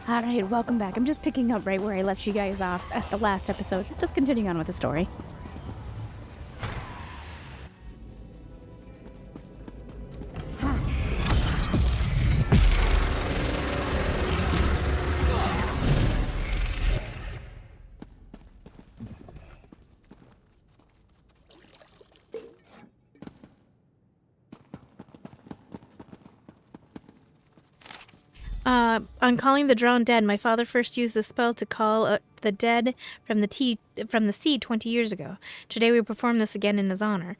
Alright, welcome back. I'm just picking up right where I left you guys off at the last episode. Just continuing on with the story. On calling the drowned dead, my father first used the spell to call the dead from the sea 20 years ago. Today we perform this again in his honor.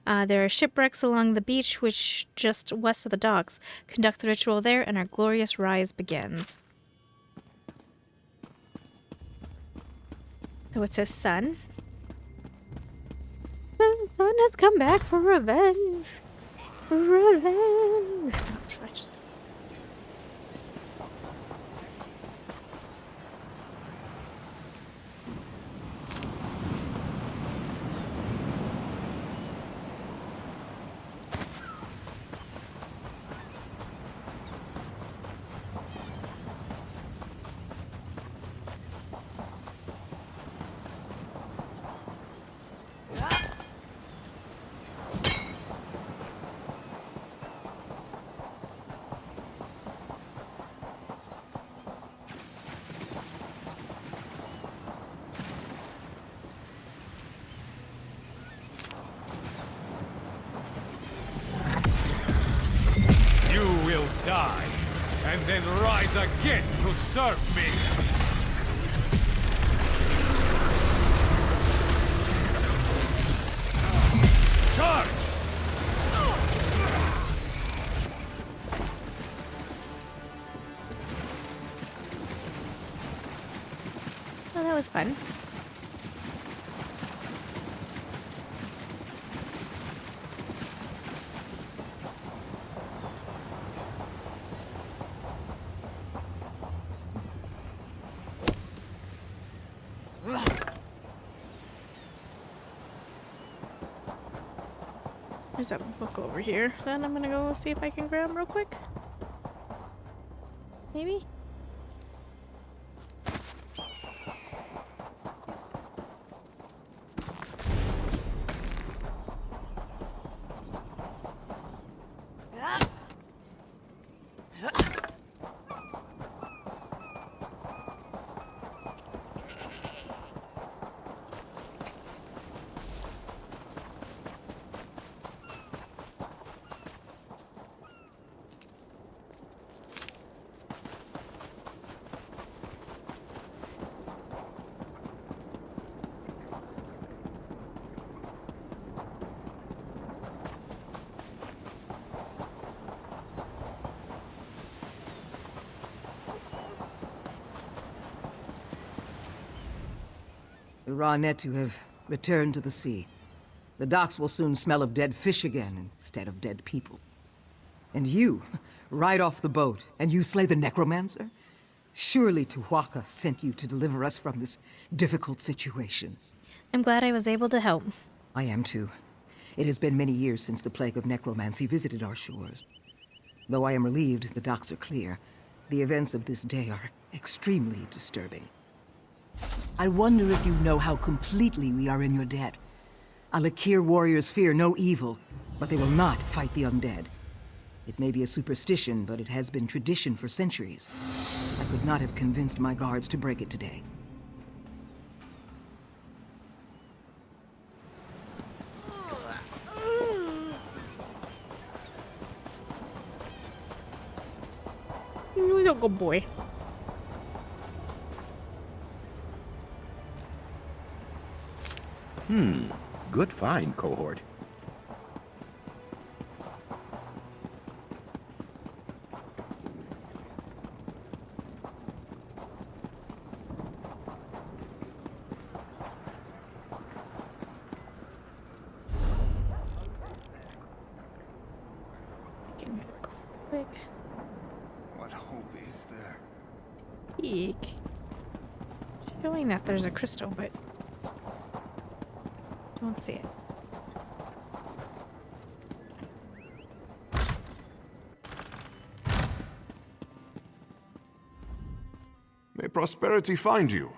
There are shipwrecks along the beach, which just west of the docks. Conduct the ritual there, and our glorious rise begins. So it's his son. The son has come back for revenge. Revenge. Die, and then rise again to serve me! Charge! Oh, that was fun. There's a book over here. Then I'm gonna go see if I can grab real quick. Maybe? The raw netu have returned to the sea. The docks will soon smell of dead fish again instead of dead people. And you, ride off the boat, and you slay the necromancer? Surely Tuwaka sent you to deliver us from this difficult situation. I'm glad I was able to help. I am too. It has been many years since the plague of necromancy visited our shores. Though I am relieved the docks are clear, the events of this day are extremely disturbing. I wonder if you know how completely we are in your debt. Alakir warriors fear no evil, but they will not fight the undead. It may be a superstition, but it has been tradition for centuries. I could not have convinced my guards to break it today. He's a good boy. Good find, cohort. Give me a quick What hope is there? peek. Showing that there's a crystal, but don't see it. May prosperity find you.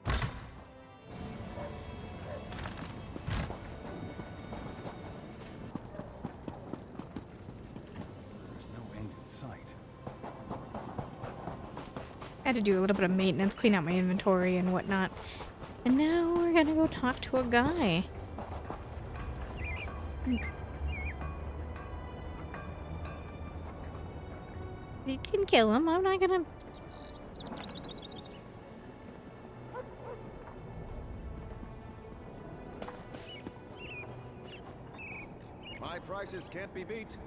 There's no end in sight. I had to do a little bit of maintenance, clean out my inventory and whatnot. And now we're gonna go talk to a guy. You can kill him. I'm not gonna... My prices can't be beat.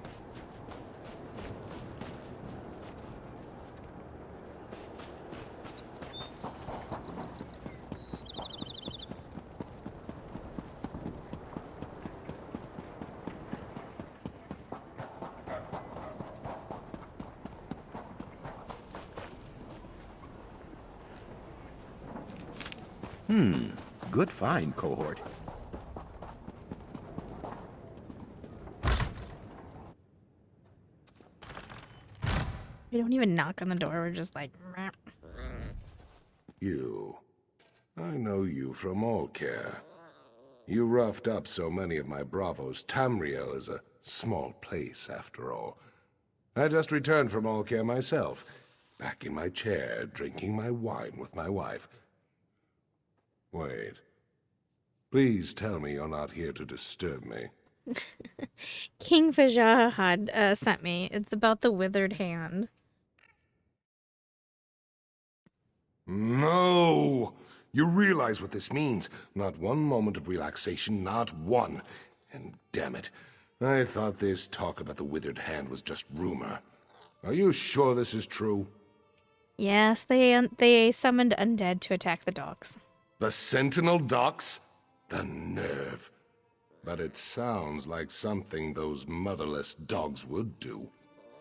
Good find, cohort. We don't even knock on the door. We're just like... Meh. You. I know you from Allcare. You roughed up so many of my bravos. Tamriel is a small place, after all. I just returned from Allcare myself. Back in my chair, drinking my wine with my wife. Wait. Please tell me you're not here to disturb me. King Fajah had sent me. It's about the withered hand. No! You realize what this means. Not one moment of relaxation, not one. And damn it, I thought this talk about the withered hand was just rumor. Are you sure this is true? Yes, they summoned undead to attack the docks. The Sentinel docks? The nerve. But it sounds like something those motherless dogs would do.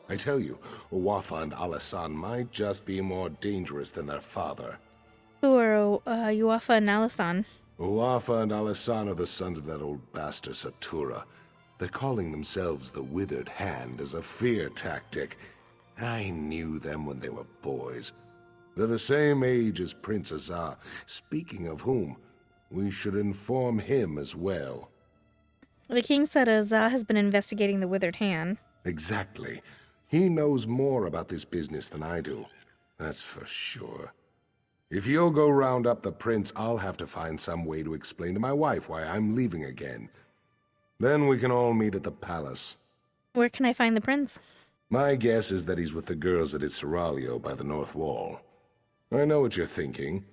I tell you, Uwafa and Alasan might just be more dangerous than their father. Who are Uwafa and Alasan? Uwafa and Alasan are the sons of that old bastard Satura. They're calling themselves the Withered Hand as a fear tactic. I knew them when they were boys. They're the same age as Prince Azar. Speaking of whom, we should inform him as well. The king said Azar has been investigating the withered hand. Exactly. He knows more about this business than I do. That's for sure. If you'll go round up the prince, I'll have to find some way to explain to my wife why I'm leaving again. Then we can all meet at the palace. Where can I find the prince? My guess is that he's with the girls at his seraglio by the north wall. I know what you're thinking,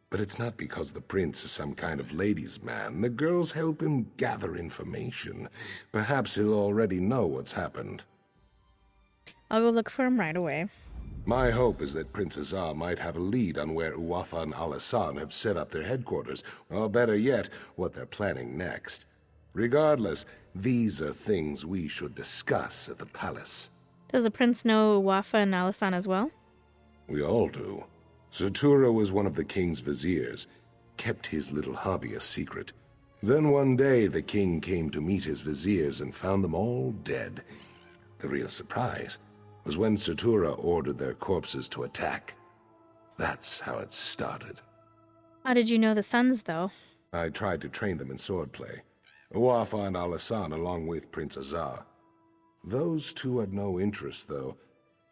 but it's not because the prince is some kind of ladies' man. The girls help him gather information. Perhaps he'll already know what's happened. I'll go look for him right away. My hope is that Prince Azar might have a lead on where Uwafa and Alasan have set up their headquarters, or better yet, what they're planning next. Regardless, these are things we should discuss at the palace. Does the prince know Uwafa and Alasan as well? We all do. Satura was one of the king's viziers, kept his little hobby a secret. Then one day the king came to meet his viziers and found them all dead. The real surprise was when Satura ordered their corpses to attack. That's how it started. How did you know the sons, though? I tried to train them in swordplay. Uwafa and Alasan along with Prince Azar. Those two had no interest, though.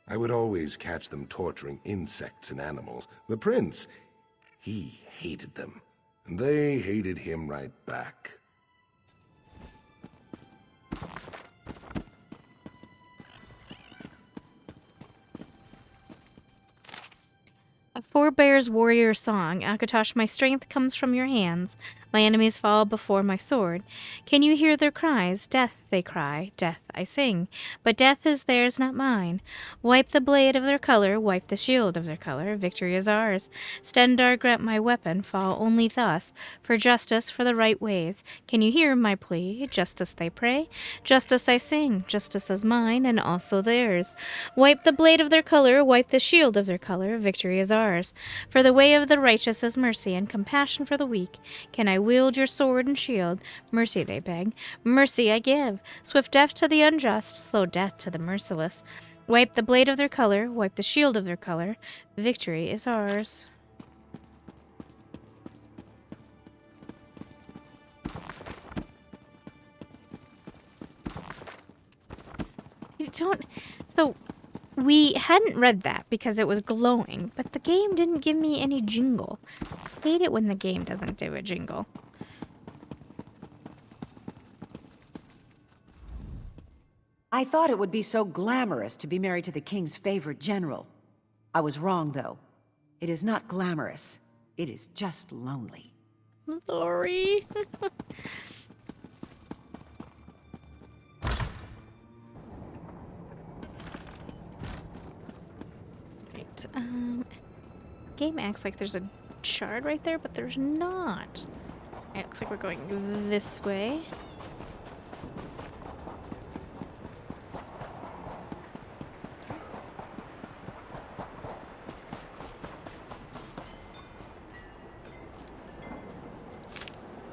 I would always catch them torturing insects and animals. The prince, he hated them, and they hated him right back. A forebear's warrior song. Akatosh, my strength comes from your hands. My enemies fall before my sword. Can you hear their cries? Death, they cry. Death, I sing. But death is theirs, not mine. Wipe the blade of their color. Wipe the shield of their color. Victory is ours. Stendar, grant my weapon. Fall only thus. For justice, for the right ways. Can you hear my plea? Justice they pray. Justice I sing. Justice is mine, and also theirs. Wipe the blade of their color. Wipe the shield of their color. Victory is ours. For the way of the righteous is mercy, and compassion for the weak. Can I wield your sword and shield? Mercy they beg. Mercy I give. Swift death to the unjust, slow death to the merciless. Wipe the blade of their color, wipe the shield of their color. Victory is ours. You don't... So, we hadn't read that because it was glowing, but the game didn't give me any jingle. I hate it when the game doesn't do a jingle. I thought it would be so glamorous to be married to the king's favorite general. I was wrong, though. It is not glamorous. It is just lonely. Lori. Right. Game acts like there's a shard right there, but there's not. It looks like we're going this way.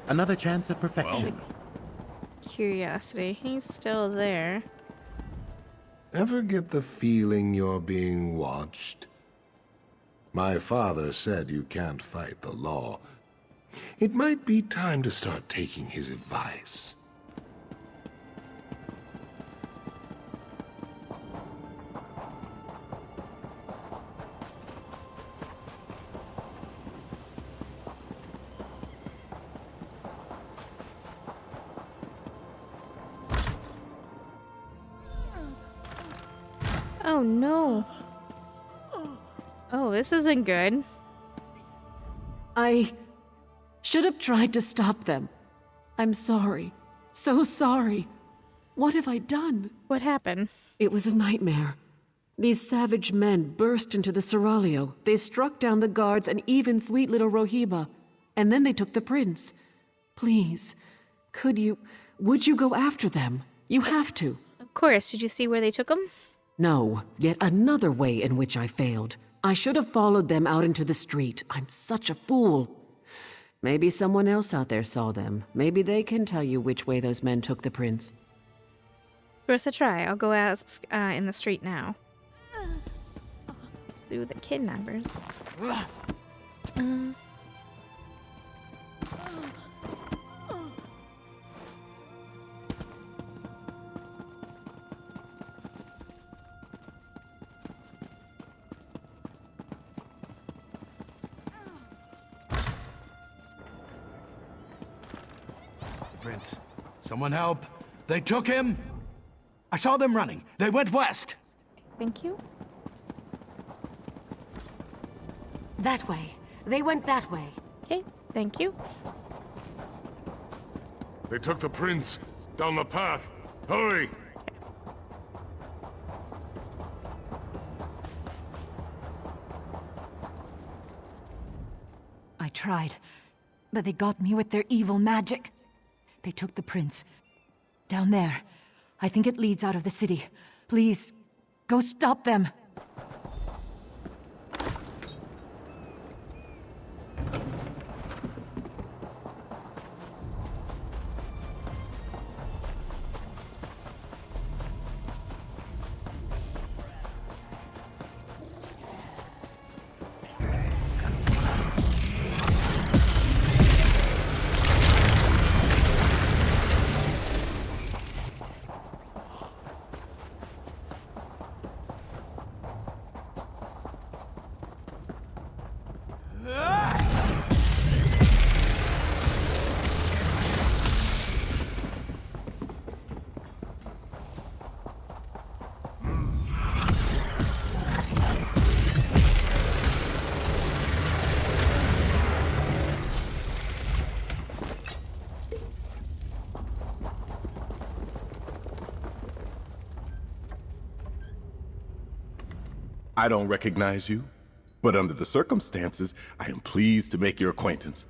Another chance at perfection. Curiosity. He's still there. Ever get the feeling you're being watched? My father said you can't fight the law. It might be time to start taking his advice. Oh no. Oh, this isn't good. I should have tried to stop them. I'm sorry. So sorry. What have I done? What happened? It was a nightmare. These savage men burst into the Seraglio. They struck down the guards and even sweet little Rohiba. And then they took the prince. Please, would you go after them? You have to. Of course. Did you see where they took him? No, yet another way in which I failed. I should have followed them out into the street. I'm such a fool. Maybe someone else out there saw them. Maybe they can tell you which way those men took the prince. It's worth a try. I'll go ask in the street now. Through the kidnappers. Prince, someone help. They took him. I saw them running. They went west. Thank you. That way. They went that way. Okay, thank you. They took the prince down the path. Hurry! I tried, but they got me with their evil magic. They took the prince. Down there. I think it leads out of the city. Please, go stop them. I don't recognize you, but under the circumstances, I am pleased to make your acquaintance.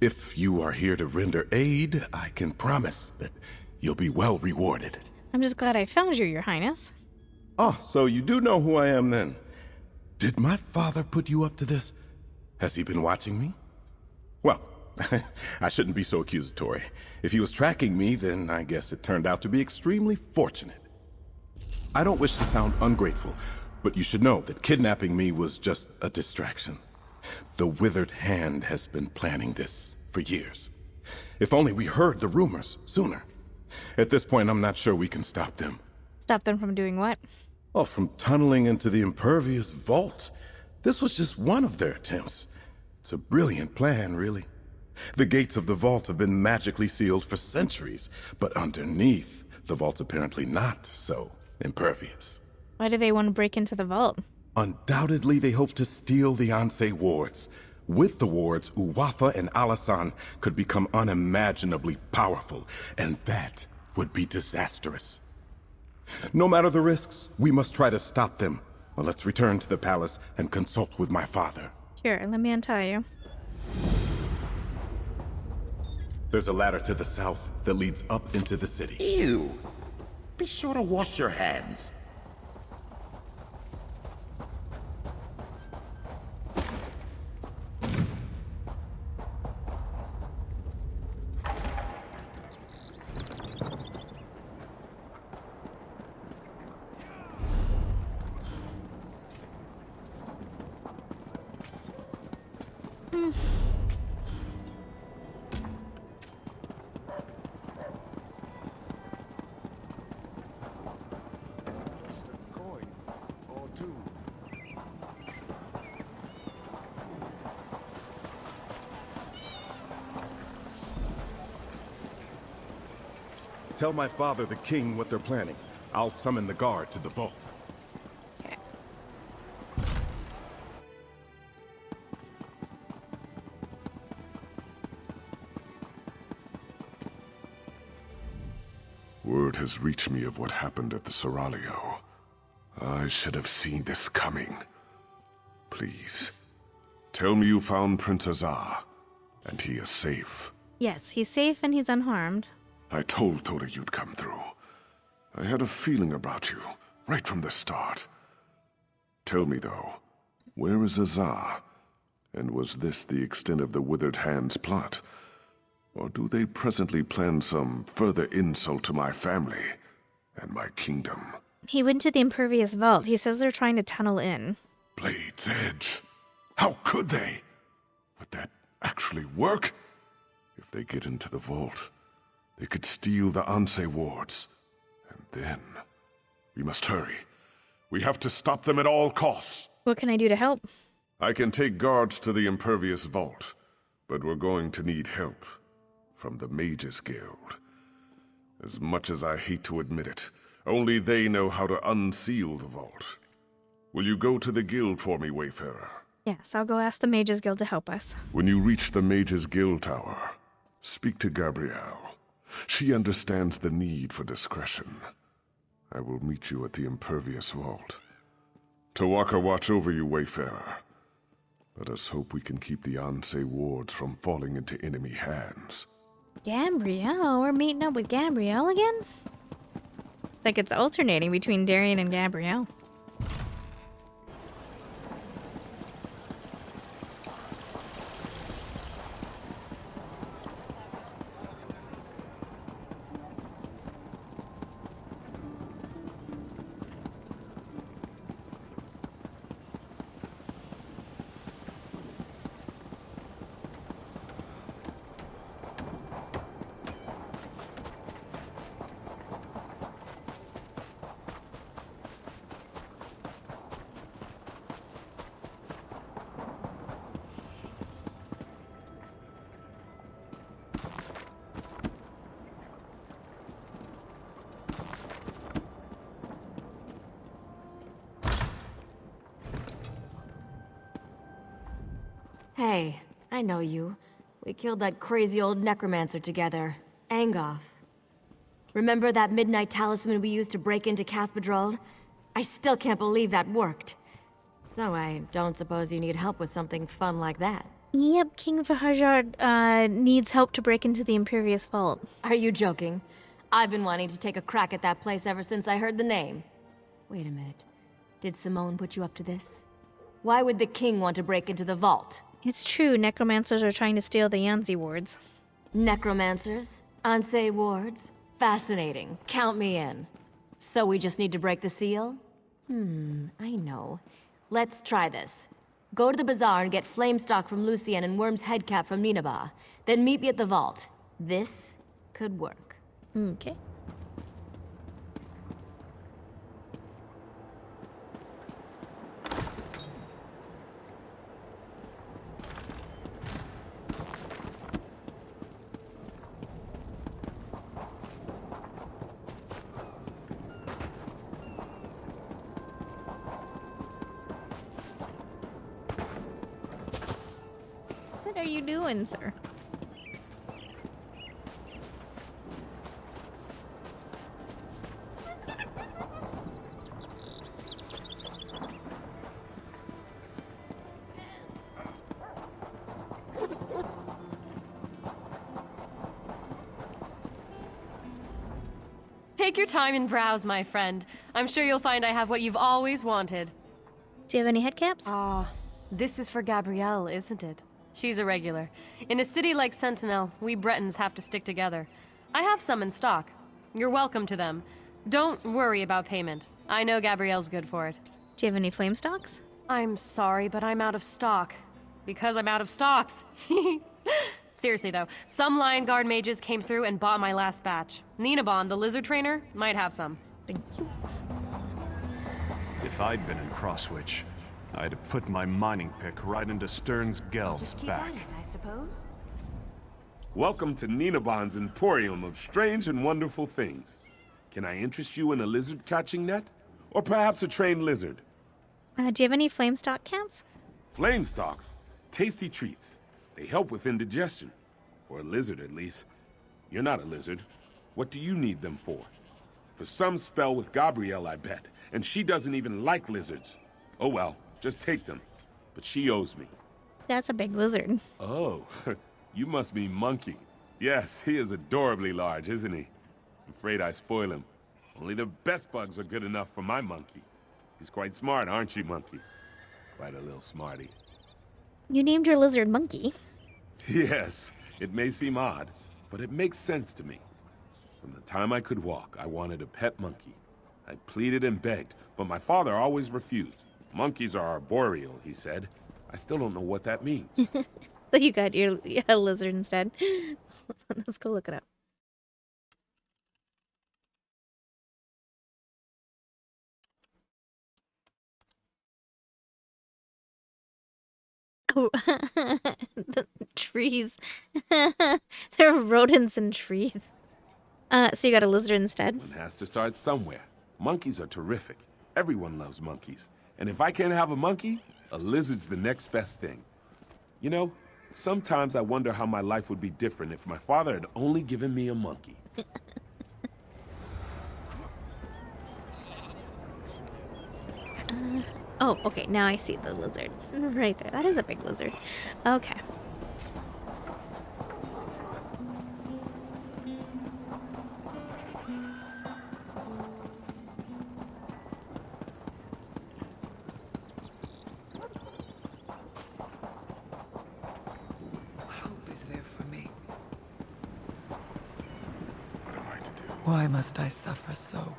If you are here to render aid, I can promise that you'll be well rewarded. I'm just glad I found you, Your Highness. Oh, so you do know who I am then. Did my father put you up to this? Has he been watching me? Well, I shouldn't be so accusatory. If he was tracking me, then I guess it turned out to be extremely fortunate. I don't wish to sound ungrateful, but you should know that kidnapping me was just a distraction. The Withered Hand has been planning this for years. If only we heard the rumors sooner. At this point, I'm not sure we can stop them. Stop them from doing what? Oh, from tunneling into the impervious vault. This was just one of their attempts. It's a brilliant plan, really. The gates of the vault have been magically sealed for centuries, but underneath, the vault's apparently not so impervious. Why do they want to break into the vault? Undoubtedly, they hope to steal the Anse wards. With the wards, Uwafa and Alasan could become unimaginably powerful, and that would be disastrous. No matter the risks, we must try to stop them. Well, let's return to the palace and consult with my father. Sure, let me untie you. There's a ladder to the south that leads up into the city. Ew. Be sure to wash your hands. Tell my father, the king, what they're planning. I'll summon the guard to the vault. Word has reached me of what happened at the Seraglio. I should have seen this coming. Please, tell me you found Prince Azar, and he is safe. Yes, he's safe and he's unharmed. I told Toda you'd come through. I had a feeling about you, right from the start. Tell me, though, where is Azar? And was this the extent of the Withered Hand's plot? Or do they presently plan some further insult to my family and my kingdom? He went to the impervious vault. He says they're trying to tunnel in. Blade's Edge. How could they? Would that actually work? If they get into the vault, they could steal the Anse wards. And then, we must hurry. We have to stop them at all costs. What can I do to help? I can take guards to the impervious vault, but we're going to need help from the Mages Guild. As much as I hate to admit it, only they know how to unseal the vault. Will you go to the guild for me, Wayfarer? Yes, I'll go ask the Mages Guild to help us. When you reach the Mages Guild Tower, speak to Gabrielle. She understands the need for discretion. I will meet you at the impervious vault. Tawaka watch over you, Wayfarer. Let us hope we can keep the Anse wards from falling into enemy hands. Gabrielle? We're meeting up with Gabrielle again? It's like it's alternating between Darian and Gabrielle. Hey, I know you. We killed that crazy old necromancer together. Angoff. Remember that midnight talisman we used to break into Cathedral? I still can't believe that worked. So I don't suppose you need help with something fun like that. Yep, King Fahajard needs help to break into the Impervious Vault. Are you joking? I've been wanting to take a crack at that place ever since I heard the name. Wait a minute. Did Simone put you up to this? Why would the king want to break into the vault? It's true, necromancers are trying to steal the Yanzi wards. Necromancers? Anse wards? Fascinating. Count me in. So we just need to break the seal? I know. Let's try this. Go to the bazaar and get Flamestock from Lucien and Worm's Headcap from Ninaba. Then meet me at the vault. This could work. Okay. What are you doing, sir? Take your time and browse, my friend. I'm sure you'll find I have what you've always wanted. Do you have any headcaps? This is for Gabrielle, isn't it? She's a regular. In a city like Sentinel, we Bretons have to stick together. I have some in stock. You're welcome to them. Don't worry about payment. I know Gabrielle's good for it. Do you have any flame stocks? I'm sorry, but I'm out of stock. Because I'm out of stocks. Seriously though, some Lion Guard mages came through and bought my last batch. Ninabon, the lizard trainer, might have some. Thank you. If I'd been in Crosswitch, I'd have put my mining pick right into Stern's Gelb's back. I suppose. Welcome to Ninabon's Emporium of strange and wonderful things. Can I interest you in a lizard catching net? Or perhaps a trained lizard? Do you have any flame stock caps? Flame stalks. Tasty treats. They help with indigestion. For a lizard, at least. You're not a lizard. What do you need them for? For some spell with Gabrielle, I bet. And she doesn't even like lizards. Oh well, just take them. But she owes me. That's a big lizard. Oh, you must mean Monkey. Yes, he is adorably large, isn't he? I'm afraid I spoil him. Only the best bugs are good enough for my monkey. He's quite smart, aren't you, Monkey? Quite a little smarty. You named your lizard Monkey. Yes, it may seem odd, but it makes sense to me. From the time I could walk, I wanted a pet monkey. I pleaded and begged, but my father always refused. Monkeys are arboreal, he said. I still don't know what that means. So you got your lizard instead. Let's go look it up. Oh, the trees. There are rodents in trees. So you got a lizard instead? One has to start somewhere. Monkeys are terrific. Everyone loves monkeys. And if I can't have a monkey, a lizard's the next best thing. You know, sometimes I wonder how my life would be different if my father had only given me a monkey. Oh, okay, now I see the lizard. Right there. That is a big lizard. Okay. What hope is there for me? What am I to do? Why must I suffer so?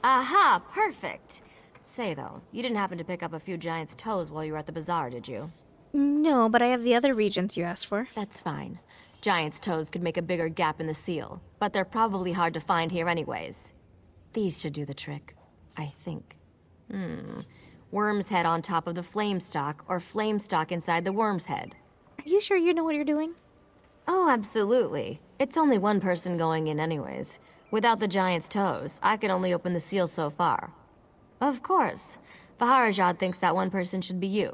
Aha, perfect. Say though, you didn't happen to pick up a few giant's toes while you were at the bazaar, did you? No, but I have the other regions you asked for. That's fine. Giant's toes could make a bigger gap in the seal, but they're probably hard to find here anyways. These should do the trick, I think. Worm's head on top of the flame stock, or flame stock inside the worm's head. Are you sure you know what you're doing? Oh, absolutely. It's only one person going in anyways. Without the giant's toes, I could only open the seal so far. Of course. Baharajad thinks that one person should be you.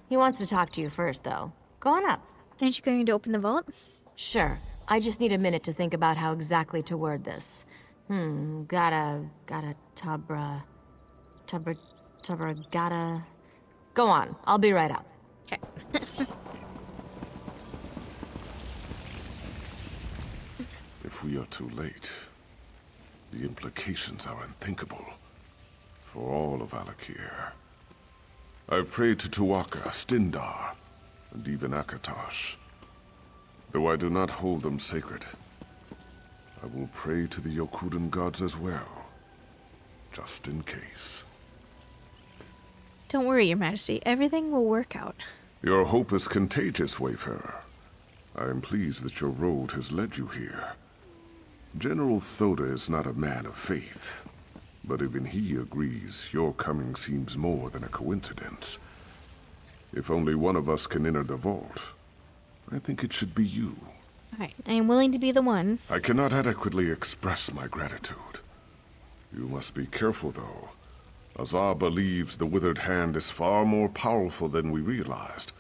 He wants to talk to you first, though. Go on up. Aren't you going to open the vault? Sure. I just need a minute to think about how exactly to word this. Gotta, gotta... Go on. I'll be right up. Okay. If we are too late, the implications are unthinkable for all of Alakir. I've prayed to Tuwaka, Stindar, and even Akatosh. Though I do not hold them sacred, I will pray to the Yokudan gods as well, just in case. Don't worry, Your Majesty. Everything will work out. Your hope is contagious, Wayfarer. I am pleased that your road has led you here. General Thoda is not a man of faith, but even he agrees your coming seems more than a coincidence. If only one of us can enter the vault, I think it should be you. Alright, I am willing to be the one. I cannot adequately express my gratitude. You must be careful, though. Azar believes the Withered Hand is far more powerful than we realized.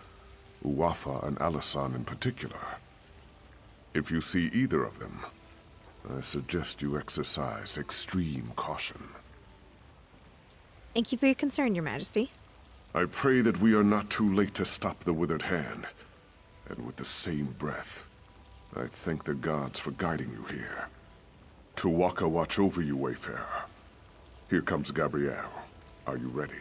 Uwafa and Alisan in particular. If you see either of them, I suggest you exercise extreme caution. Thank you for your concern, Your Majesty. I pray that we are not too late to stop the Withered Hand. And with the same breath, I thank the gods for guiding you here. Tuwaka watch over you, Wayfarer. Here comes Gabrielle. Are you ready?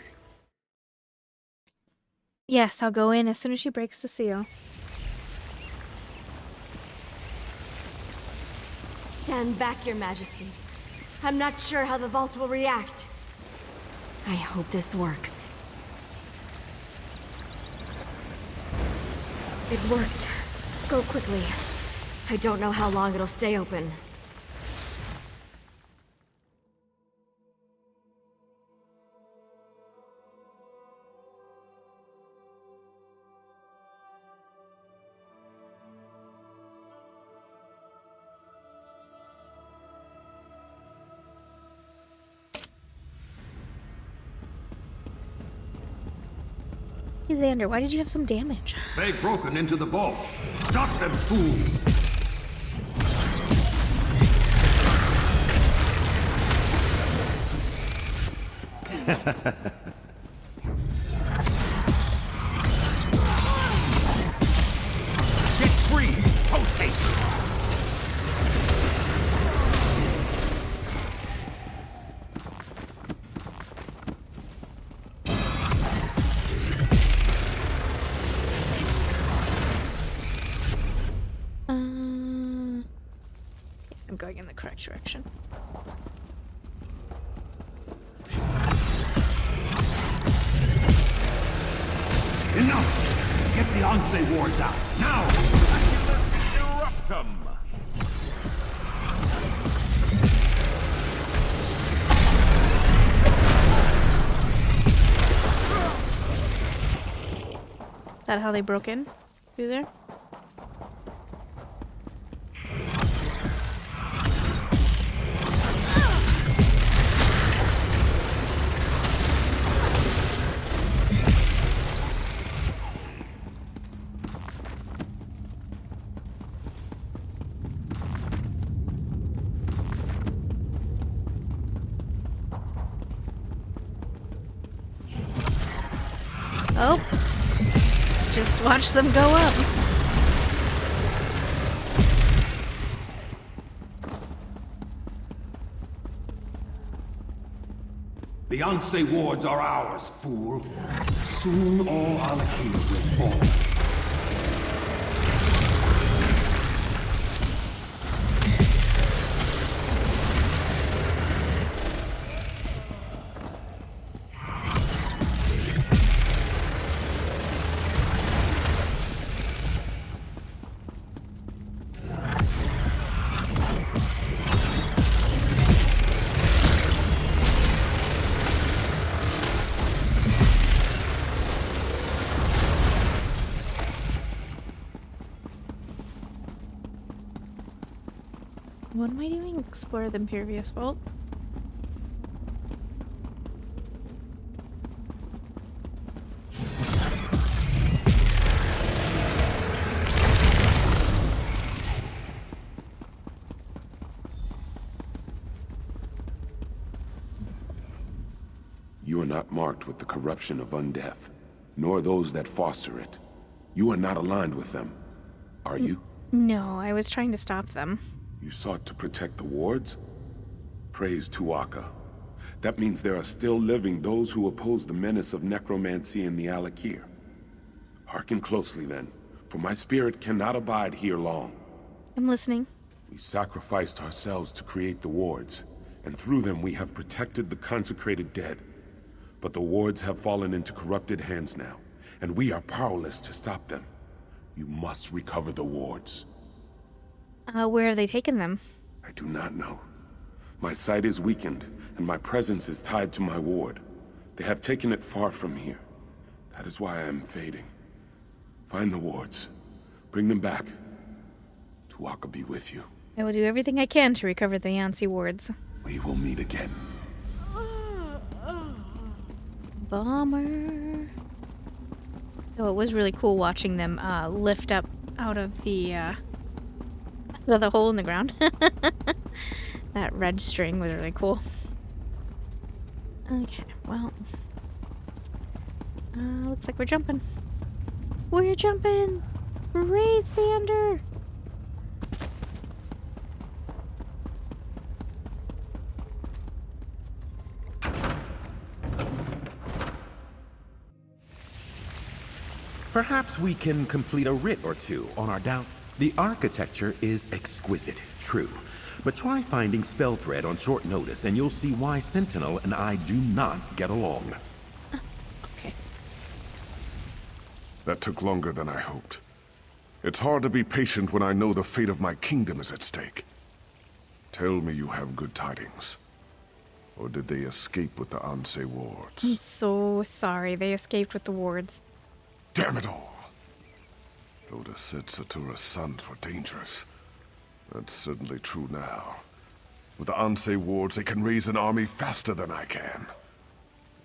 Yes, I'll go in as soon as she breaks the seal. Stand back, Your Majesty. I'm not sure how the vault will react. I hope this works. It worked. Go quickly. I don't know how long it'll stay open. Xander, why did you have some damage? They've broken into the vault. Stop them, fools! Get free! Post haste! I'm going in the correct direction. Enough! Get the Onsley wards out, now! Eruptum! Is that how they broke in through there? Oh, just watch them go up. The Onsley wards are ours, fool. Soon all Alchemy will fall. What am I doing? Explore the Imperious Vault? You are not marked with the corruption of undeath, nor those that foster it. You are not aligned with them, are you? No, I was trying to stop them. You sought to protect the wards? Praise Tuwaka. That means there are still living those who oppose the menace of necromancy in the Alakir. Hearken closely then, for my spirit cannot abide here long. I'm listening. We sacrificed ourselves to create the wards, and through them we have protected the consecrated dead. But the wards have fallen into corrupted hands now, and we are powerless to stop them. You must recover the wards. Where have they taken them? I do not know. My sight is weakened, and my presence is tied to my ward. They have taken it far from here. That is why I am fading. Find the wards. Bring them back. Tuaka be with you. I will do everything I can to recover the Yancy wards. We will meet again. Bummer. Oh, it was really cool watching them lift up out of the hole in the ground. That red string was really cool. Okay, well. Looks like we're jumping. We're jumping! Hooray, Sander! Perhaps we can complete a writ or two on our down. The architecture is exquisite, true. But try finding spell thread on short notice and you'll see why Sentinel and I do not get along. Okay. That took longer than I hoped. It's hard to be patient when I know the fate of my kingdom is at stake. Tell me you have good tidings. Or did they escape with the Anse wards? I'm so sorry. They escaped with the wards. Damn it all! Voda said Satura's sons were dangerous. That's certainly true now. With the Anse wards, they can raise an army faster than I can.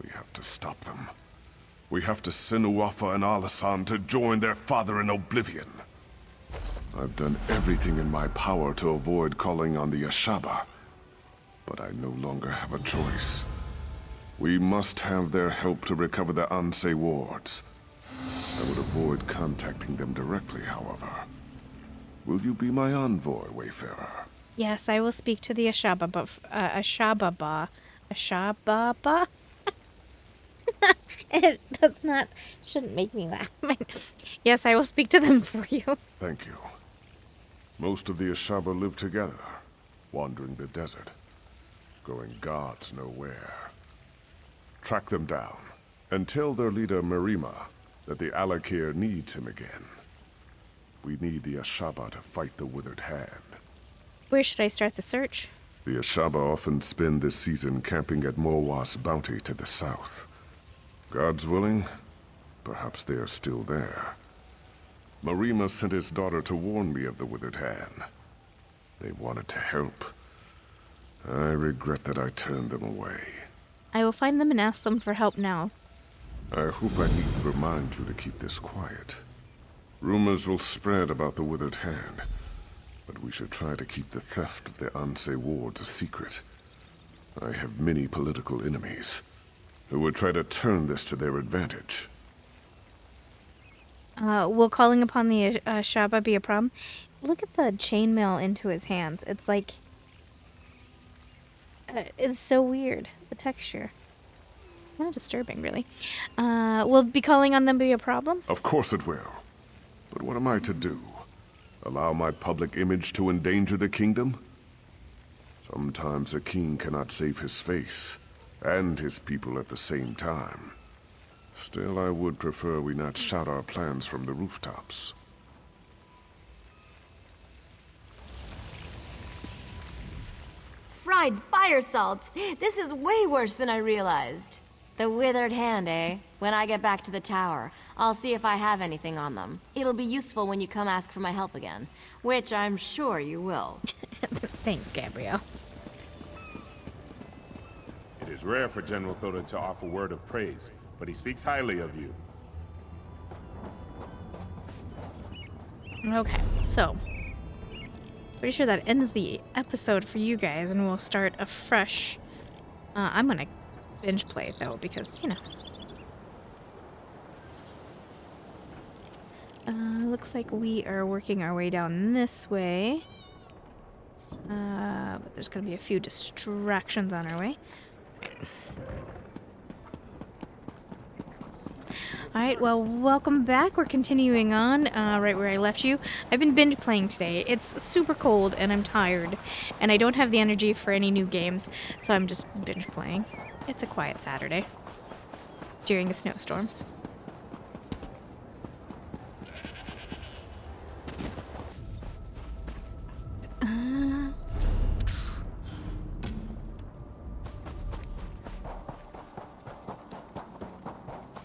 We have to stop them. We have to send Uafa and Alasan to join their father in oblivion. I've done everything in my power to avoid calling on the Ashaba, but I no longer have a choice. We must have their help to recover the Anse wards. I would avoid contacting them directly, however. Will you be my envoy, Wayfarer? Yes, I will speak to the Ashababa. Ashababa? It does not, shouldn't make me laugh. Yes, I will speak to them for you. Thank you. Most of the Ashaba live together, wandering the desert, going gods know where. Track them down, and tell their leader Marima that the Alakir needs him again. We need the Ashaba to fight the Withered Hand. Where should I start the search? The Ashaba often spend this season camping at Morwa's bounty to the south. God's willing, perhaps they are still there. Marima sent his daughter to warn me of the Withered Hand. They wanted to help. I regret that I turned them away. I will find them and ask them for help now. I hope I needn't remind you to keep this quiet. Rumors will spread about the Withered Hand, but we should try to keep the theft of the Anse wards a secret. I have many political enemies who would try to turn this to their advantage. Will calling upon the Ashaba be a problem? Look at the chainmail into his hands. It's like... it's so weird, the texture. Kind of disturbing, really. Will be calling on them be a problem? Of course it will. But what am I to do? Allow my public image to endanger the kingdom? Sometimes a king cannot save his face and his people at the same time. Still, I would prefer we not shout our plans from the rooftops. Fried fire salts! This is way worse than I realized. The Withered Hand, eh? When I get back to the tower, I'll see if I have anything on them. It'll be useful when you come ask for my help again, which I'm sure you will. Thanks, Gabrielle. It is rare for General Thoda to offer word of praise, but he speaks highly of you. Okay, so... pretty sure that ends the episode for you guys, and we'll start afresh. I'm gonna binge play, though, because, you know... looks like we are working our way down this way. But there's gonna be a few distractions on our way. Alright, well, welcome back. We're continuing on right where I left you. I've been binge playing today. It's super cold and I'm tired. And I don't have the energy for any new games, so I'm just binge playing. It's a quiet Saturday during a snowstorm.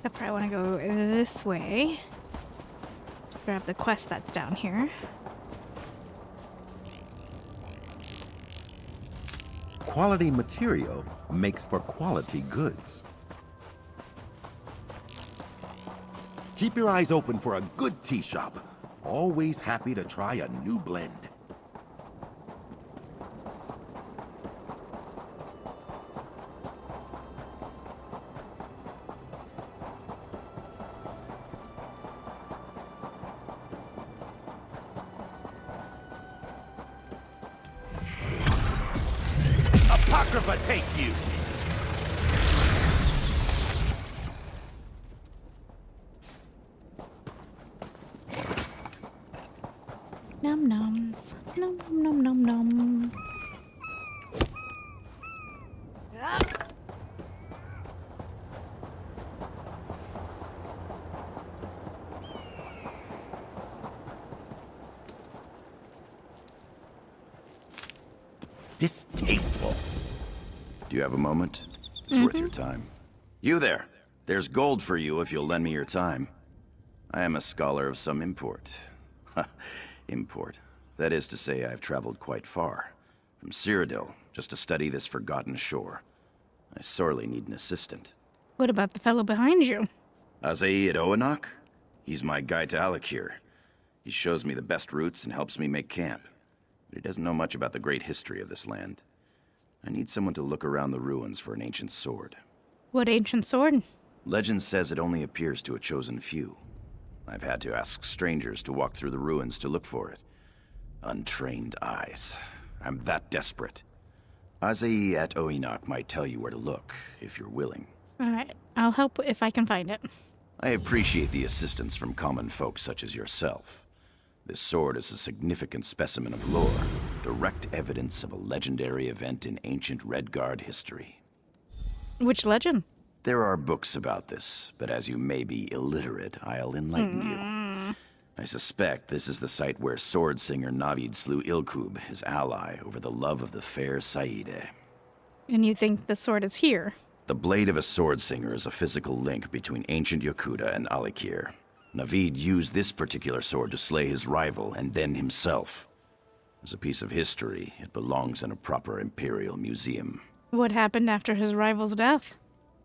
I probably want to go this way. Grab the quest that's down here. Quality material makes for quality goods. Keep your eyes open for a good tea shop. Always happy to try a new blend. Apocrypha take you! Num nums. Num num num num. Distasteful. Do you have a moment? It's worth your time. You there! There's gold for you if you'll lend me your time. I am a scholar of some import. Import. That is to say, I've traveled quite far. From Cyrodiil, just to study this forgotten shore. I sorely need an assistant. What about the fellow behind you? Azai Enodoc? He's my guide to Alchemy. He shows me the best routes and helps me make camp. But he doesn't know much about the great history of this land. I need someone to look around the ruins for an ancient sword. What ancient sword? Legend says it only appears to a chosen few. I've had to ask strangers to walk through the ruins to look for it. Untrained eyes. I'm that desperate. Azai at Enodoc might tell you where to look, if you're willing. Alright, I'll help if I can find it. I appreciate the assistance from common folk such as yourself. This sword is a significant specimen of lore, direct evidence of a legendary event in ancient Redguard history. Which legend? There are books about this, but as you may be illiterate, I'll enlighten you. I suspect this is the site where sword singer Navid slew Ilkub, his ally, over the love of the fair Saide. And you think the sword is here? The blade of a sword singer is a physical link between ancient Yokuda and Alikir. Navid used this particular sword to slay his rival and then himself. As a piece of history, it belongs in a proper Imperial museum. What happened after his rival's death?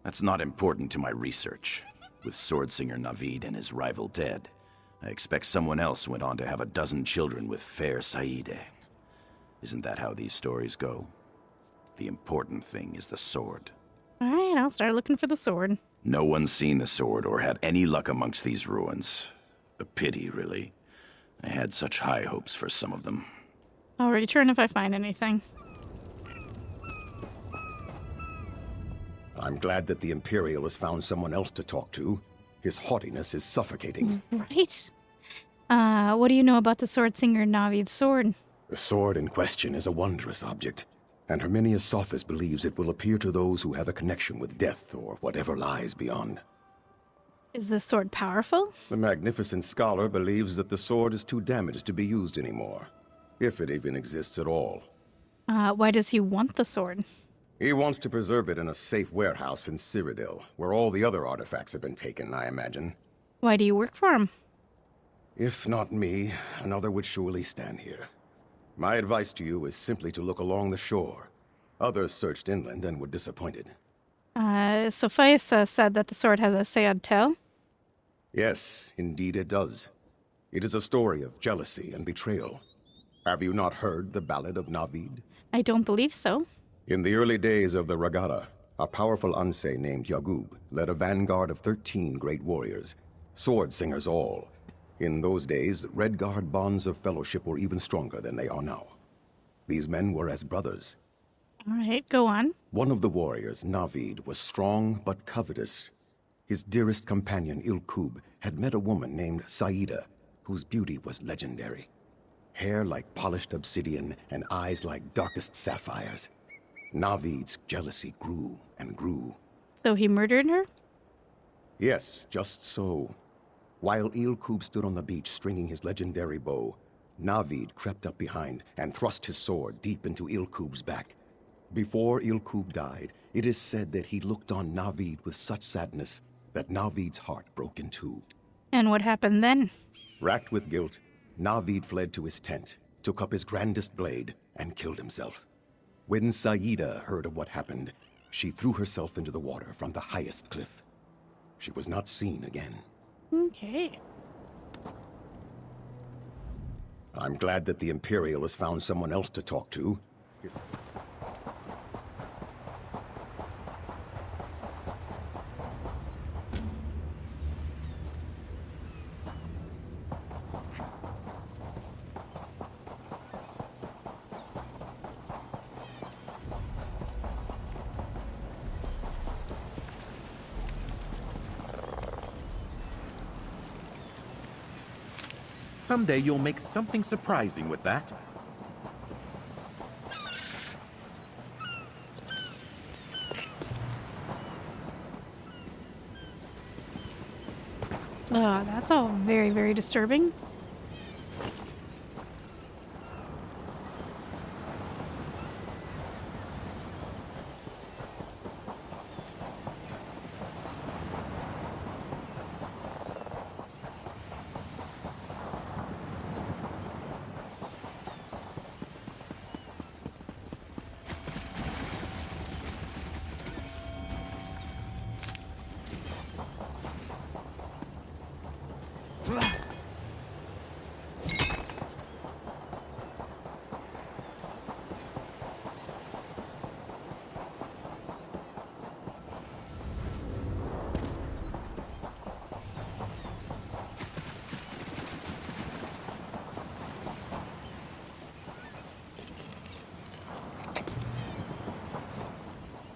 That's not important to my research. With sword singer Navid and his rival dead, I expect someone else went on to have a dozen children with fair Saide. Isn't that how these stories go? The important thing is the sword. Alright, I'll start looking for the sword. No one's seen the sword or had any luck amongst these ruins. A pity, really. I had such high hopes for some of them. I'll return if I find anything. I'm glad that the Imperial has found someone else to talk to. His haughtiness is suffocating. Right. What do you know about the sword singer Navid's sword? The sword in question is a wondrous object, and Herminius Sophis believes it will appear to those who have a connection with death or whatever lies beyond. Is the sword powerful? The magnificent scholar believes that the sword is too damaged to be used anymore, if it even exists at all. Why does he want the sword? He wants to preserve it in a safe warehouse in Cyrodiil, where all the other artifacts have been taken, I imagine. Why do you work for him? If not me, another would surely stand here. My advice to you is simply to look along the shore. Others searched inland and were disappointed. Sophias said that the sword has a sad tale? Yes, indeed it does. It is a story of jealousy and betrayal. Have you not heard the Ballad of Navid? I don't believe so. In the early days of the Regatta, a powerful Unse named Yagub led a vanguard of 13 great warriors, sword singers all. In those days, Redguard bonds of fellowship were even stronger than they are now. These men were as brothers. All right, go on. One of the warriors, Navid, was strong but covetous. His dearest companion, Ilkub, had met a woman named Saida, whose beauty was legendary. Hair like polished obsidian and eyes like darkest sapphires. Navid's jealousy grew and grew. So he murdered her? Yes, just so. While Ilkub stood on the beach stringing his legendary bow, Navid crept up behind and thrust his sword deep into Ilkub's back. Before Ilkub died, it is said that he looked on Navid with such sadness that Navid's heart broke in two. And what happened then? Racked with guilt, Navid fled to his tent, took up his grandest blade, and killed himself. When Saida heard of what happened, she threw herself into the water from the highest cliff. She was not seen again. Okay. I'm glad that the Imperial has found someone else to talk to. Someday you'll make something surprising with that. That's all very, very disturbing.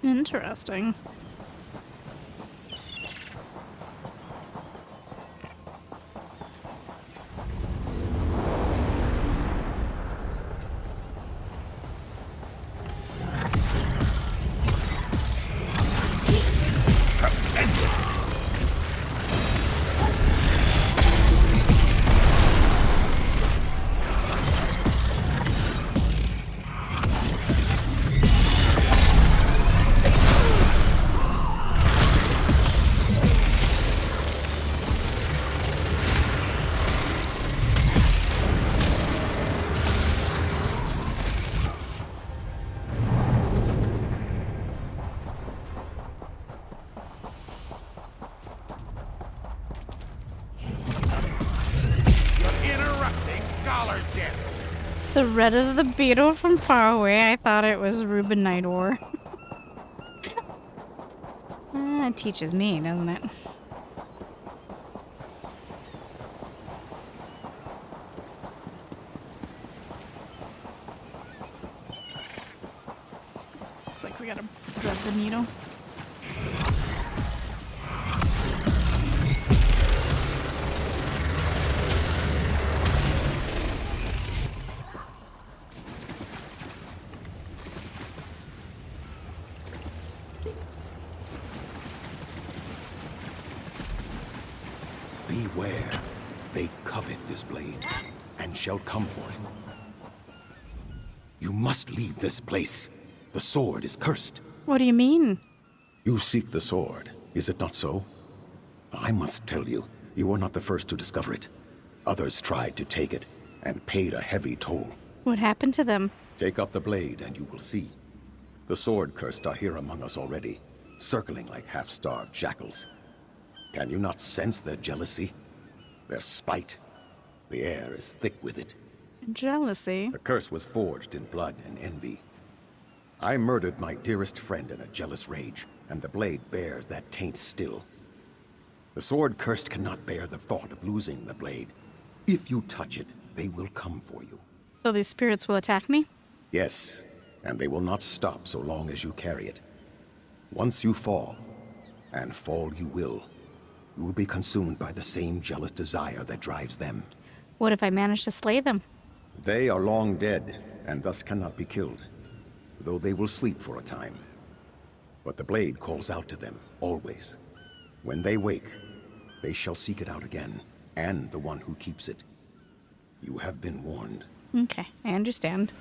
Interesting. The red of the beetle from far away. I thought it was Ruben Nidor. It teaches me, doesn't it? Looks like we gotta thread the needle. Beware, they covet this blade, and shall come for it. You must leave this place. The sword is cursed. What do you mean? You seek the sword, is it not so? I must tell you, you are not the first to discover it. Others tried to take it, and paid a heavy toll. What happened to them? Take up the blade, and you will see. The sword-cursed are here among us already, circling like half-starved jackals. Can you not sense their jealousy? Their spite? The air is thick with it. Jealousy? The curse was forged in blood and envy. I murdered my dearest friend in a jealous rage, and the blade bears that taint still. The sword-cursed cannot bear the thought of losing the blade. If you touch it, they will come for you. So these spirits will attack me? Yes, and they will not stop so long as you carry it. Once you fall, and fall you will, you will be consumed by the same jealous desire that drives them. What if I manage to slay them? They are long dead, and thus cannot be killed, though they will sleep for a time. But the blade calls out to them, always. When they wake, they shall seek it out again, and the one who keeps it. You have been warned. Okay, I understand.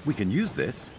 We can use this.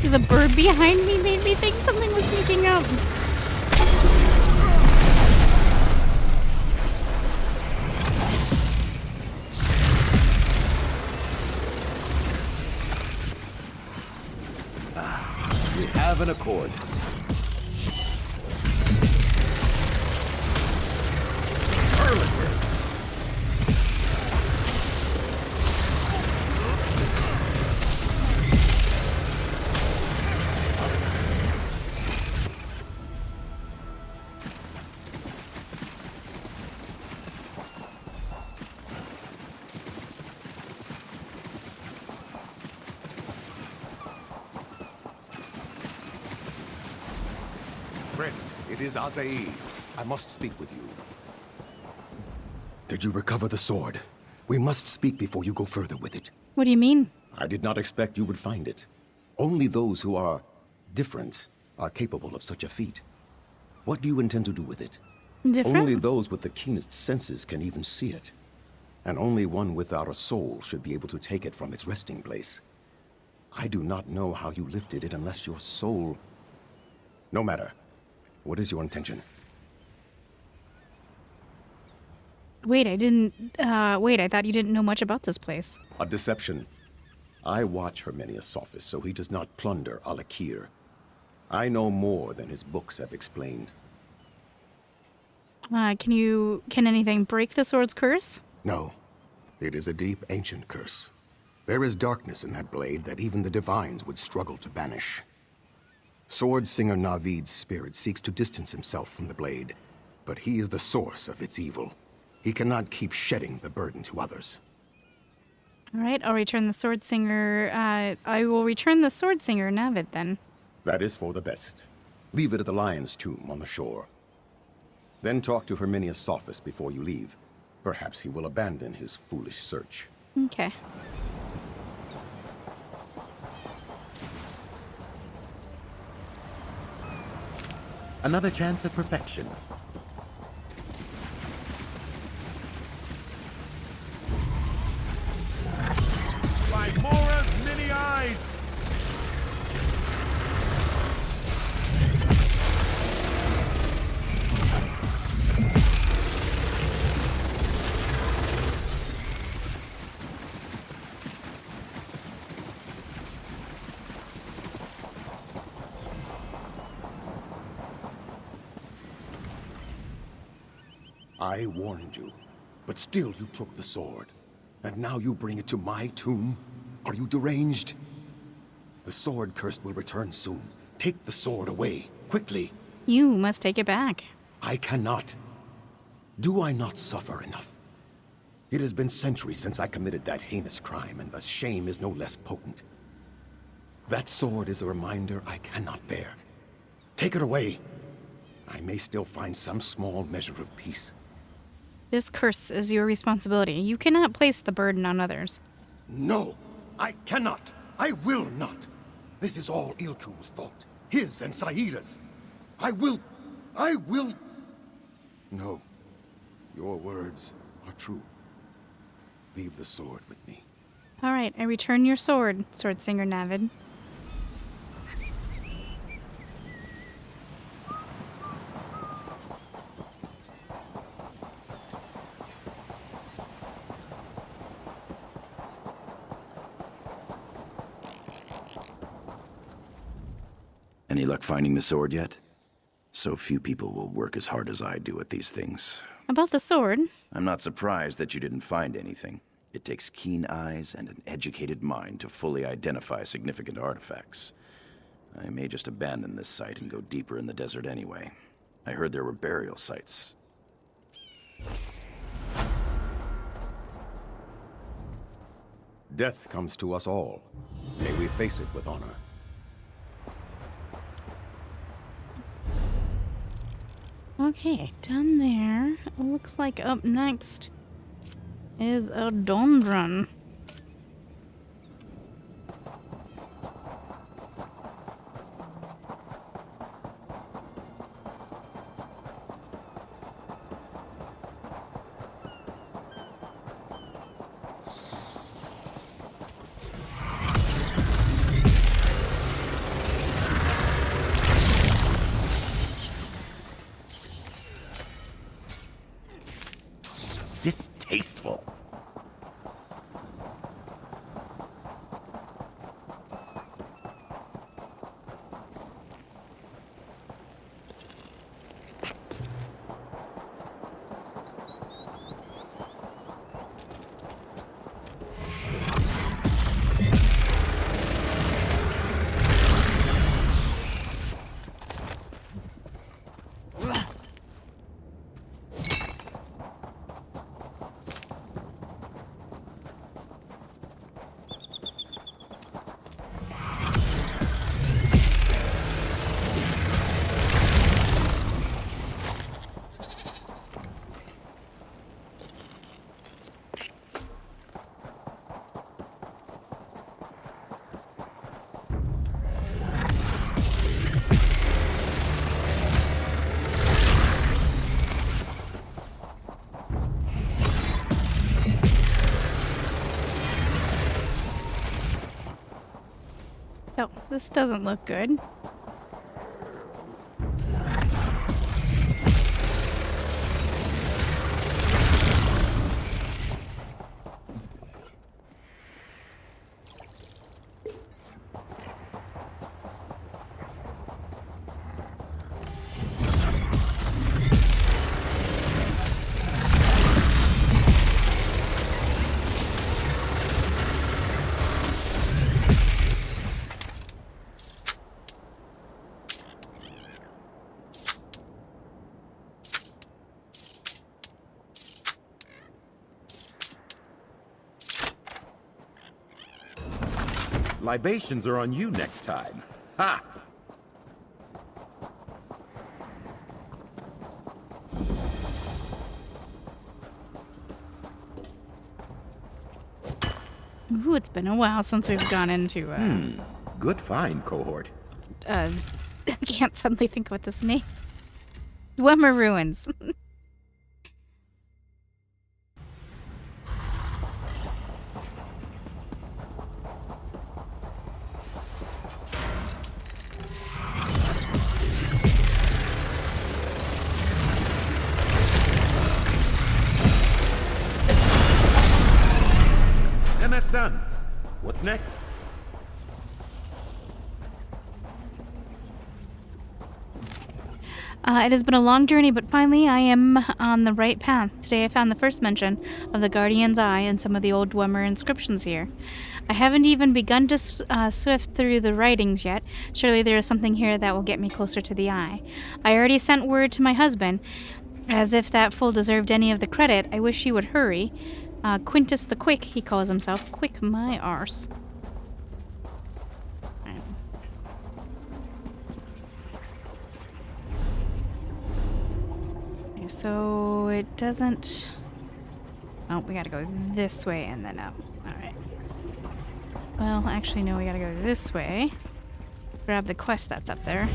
The bird behind me made me think something was sneaking up. We have an accord. Friend, it is Azaid. I must speak with you. Did you recover the sword? We must speak before you go further with it. What do you mean? I did not expect you would find it. Only those who are different are capable of such a feat. What do you intend to do with it? Different? Only those with the keenest senses can even see it. And only one without a soul should be able to take it from its resting place. I do not know how you lifted it unless your soul... No matter. What is your intention? Wait, I thought you didn't know much about this place. A deception. I watch Herminius Sophis, so he does not plunder Alakir. I know more than his books have explained. Can anything break the sword's curse? No. It is a deep, ancient curse. There is darkness in that blade that even the divines would struggle to banish. Sword Singer Navid's spirit seeks to distance himself from the blade, but he is the source of its evil. He cannot keep shedding the burden to others. All right, I'll return the sword singer. I will return the sword singer Navid then. That is for the best. Leave it at the lion's tomb on the shore. Then talk to Herminius Sophis before you leave. Perhaps he will abandon his foolish search. Okay. Another chance at perfection. By Mora's many eyes! I warned you, but still you took the sword. And now you bring it to my tomb? Are you deranged? The sword cursed will return soon. Take the sword away, quickly. You must take it back. I cannot. Do I not suffer enough? It has been centuries since I committed that heinous crime, and the shame is no less potent. That sword is a reminder I cannot bear. Take it away. I may still find some small measure of peace. This curse is your responsibility. You cannot place the burden on others. No, I cannot. I will not. This is all Ilku's fault. His and Sahida's. I will... No. Your words are true. Leave the sword with me. All right, I return your sword, Swordsinger Navid. Any luck finding the sword yet? So few people will work as hard as I do at these things. About the sword? I'm not surprised that you didn't find anything. It takes keen eyes and an educated mind to fully identify significant artifacts. I may just abandon this site and go deeper in the desert anyway. I heard there were burial sites. Death comes to us all. May we face it with honor. Okay, down there. It looks like up next is a dungeon. Distasteful. Oh, this doesn't look good. Libations are on you next time. Ha! Ooh, it's been a while since we've gone into, Good find, cohort. I can't suddenly think what this name. Dwemer Ruins. And that's done. What's next? It has been a long journey, but finally I am on the right path. Today I found the first mention of the Guardian's Eye and some of the old Dwemer inscriptions here. I haven't even begun to sift through the writings yet. Surely there is something here that will get me closer to the Eye. I already sent word to my husband, as if that fool deserved any of the credit. I wish he would hurry. Quintus the Quick, he calls himself. Quick my arse. so it doesn't... Oh, we gotta go this way and then up. Alright. Well, actually, no, we gotta go this way. Grab the quest that's up there.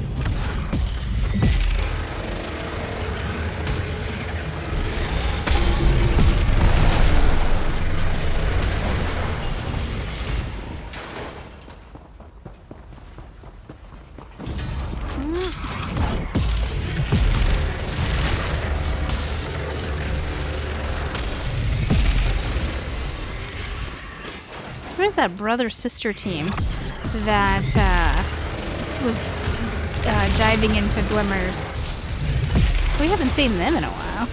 Where's that brother-sister team that was diving into Glimmers? We haven't seen them in a while.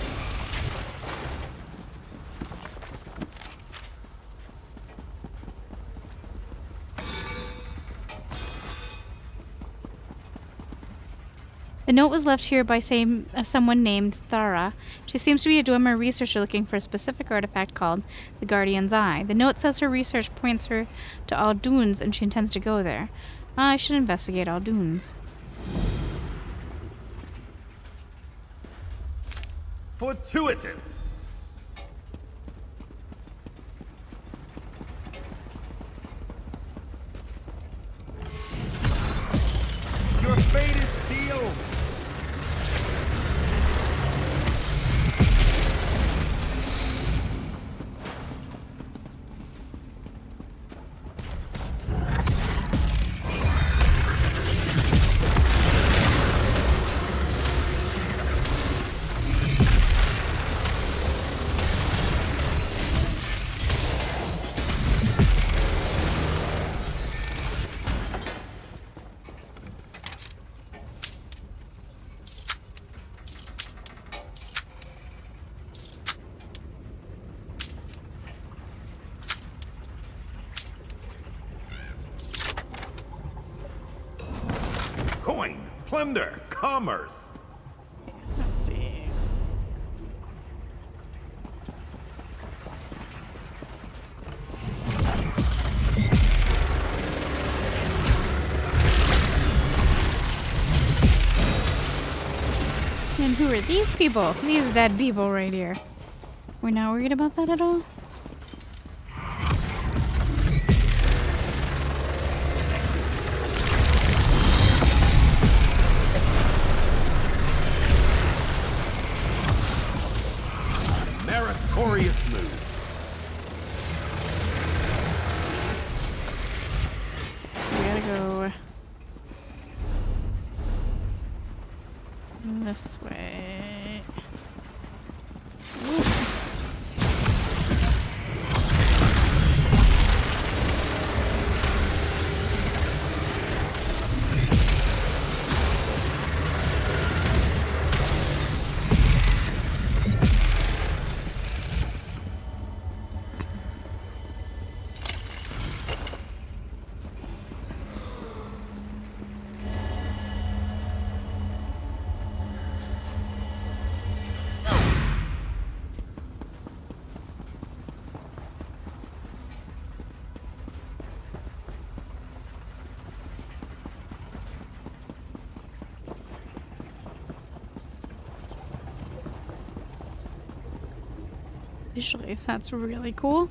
The note was left here by someone named Thara. She seems to be a Dwemer researcher looking for a specific artifact called the Guardian's Eye. The note says her research points her to Aldunes and she intends to go there. I should investigate Aldunes. Fortuitous! Your fate is sealed! Coin, plunder, commerce. Let's see. And who are these people? These dead people right here. We're not worried about that at all? Meritorious move. So we gotta go this way. Ooh. Visually, that's really cool.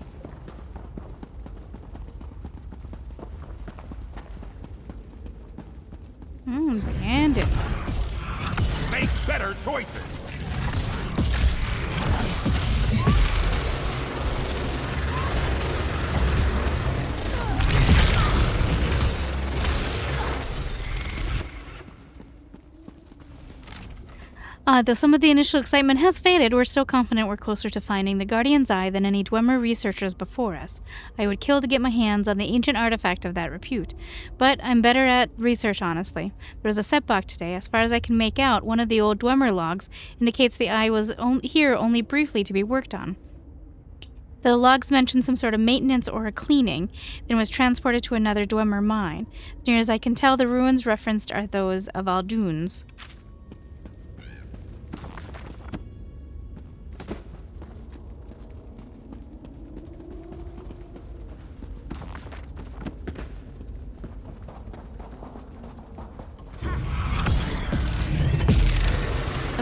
Bandit. Make better choices. Though some of the initial excitement has faded, we're still confident we're closer to finding the Guardian's Eye than any Dwemer researchers before us. I would kill to get my hands on the ancient artifact of that repute. But I'm better at research, honestly. There was a setback today. As far as I can make out, one of the old Dwemer logs indicates the eye was here only briefly to be worked on. The logs mention some sort of maintenance or a cleaning, then was transported to another Dwemer mine. As near as I can tell, the ruins referenced are those of Aldunes.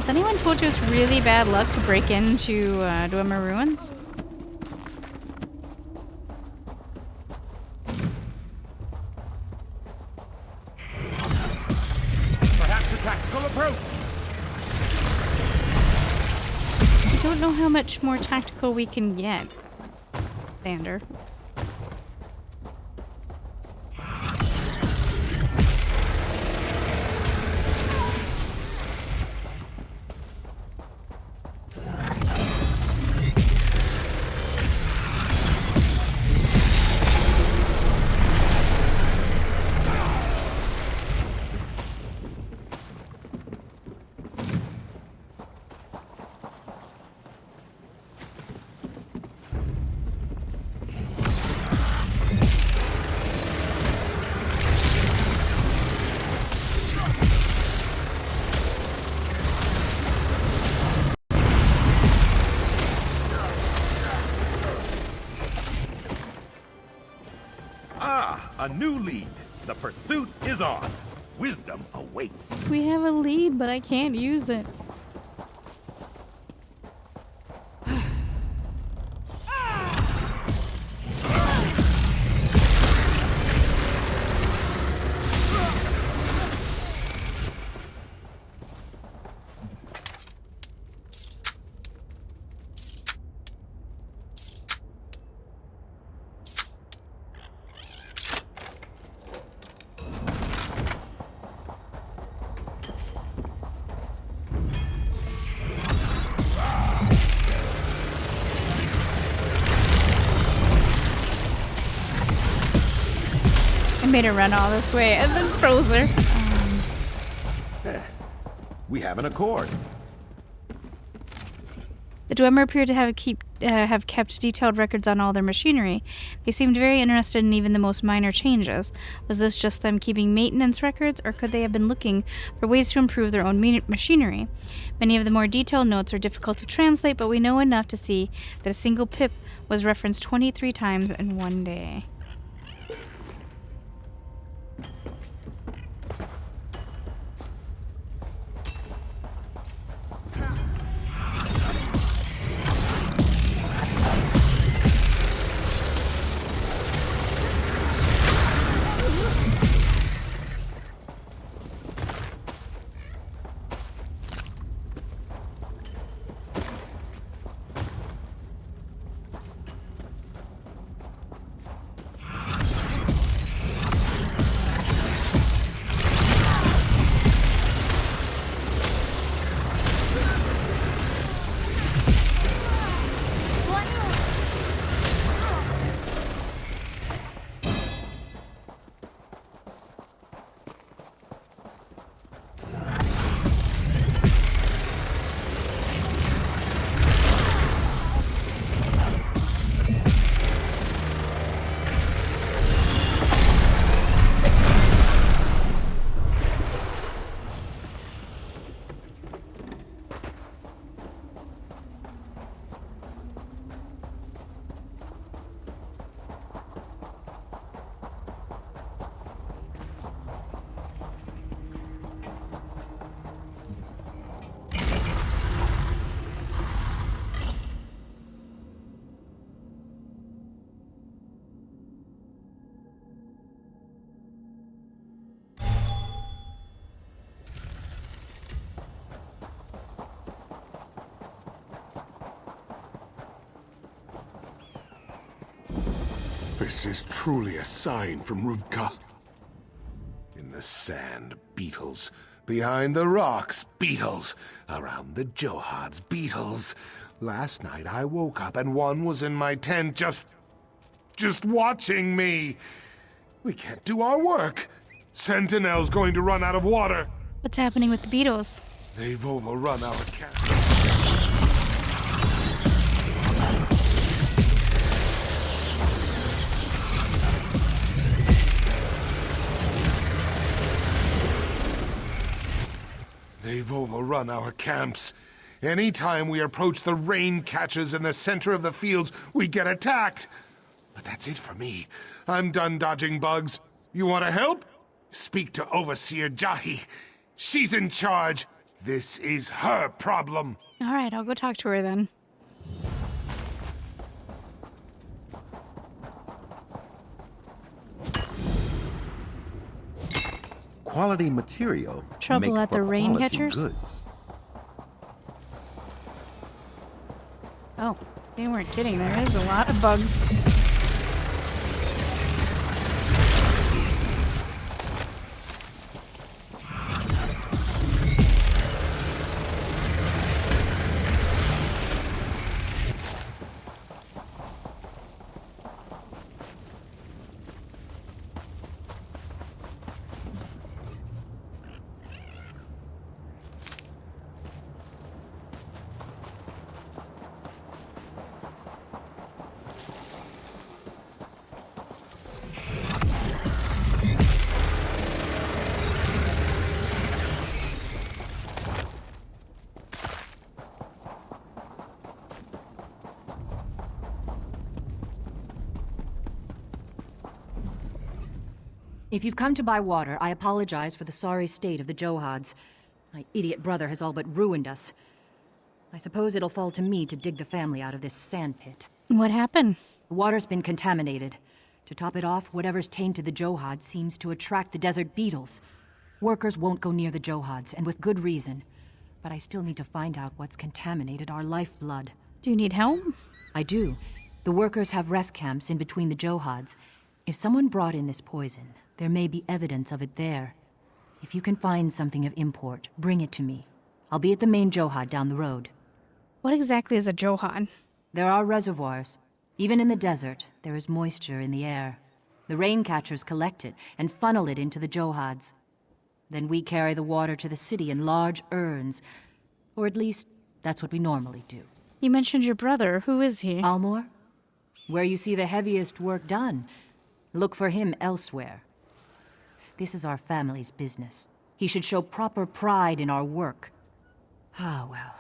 Has anyone told you it's really bad luck to break into Dwemer Ruins? Perhaps a tactical approach. I don't know how much more tactical we can get, Xander. A new lead. The pursuit is on. Wisdom awaits. We have a lead, but I can't use it. Made her run all this way and then froze her. We have an accord. The Dwemer appear to have kept detailed records on all their machinery. They seemed very interested in even the most minor changes. Was this just them keeping maintenance records, or could they have been looking for ways to improve their own machinery? Many of the more detailed notes are difficult to translate, but we know enough to see that a single pip was referenced 23 times in one day. This is truly a sign from Ruvka. In the sand, beetles. Behind the rocks, beetles. Around the Johads, beetles. Last night I woke up and one was in my tent just watching me. We can't do our work. Sentinel's going to run out of water. What's happening with the beetles? They've overrun our camp. They've overrun our camps. Anytime we approach the rain catches in the center of the fields, we get attacked. But that's it for me. I'm done dodging bugs. You want to help? Speak to Overseer Jahi. She's in charge. This is her problem. All right, I'll go talk to her then. Quality material Trouble makes at the for rain quality catchers? goods. Oh, they weren't kidding. There is a lot of bugs. If you've come to buy water, I apologize for the sorry state of the Johads. My idiot brother has all but ruined us. I suppose it'll fall to me to dig the family out of this sandpit. What happened? The water's been contaminated. To top it off, whatever's tainted the Johads seems to attract the desert beetles. Workers won't go near the Johads, and with good reason. But I still need to find out what's contaminated our lifeblood. Do you need help? I do. The workers have rest camps in between the Johads. If someone brought in this poison, there may be evidence of it there. If you can find something of import, bring it to me. I'll be at the main Johad down the road. What exactly is a Johad? There are reservoirs. Even in the desert, there is moisture in the air. The rain catchers collect it and funnel it into the Johads. Then we carry the water to the city in large urns. Or at least, that's what we normally do. You mentioned your brother. Who is he? Almor? Where you see the heaviest work done. Look for him elsewhere. This is our family's business. He should show proper pride in our work. Ah, well.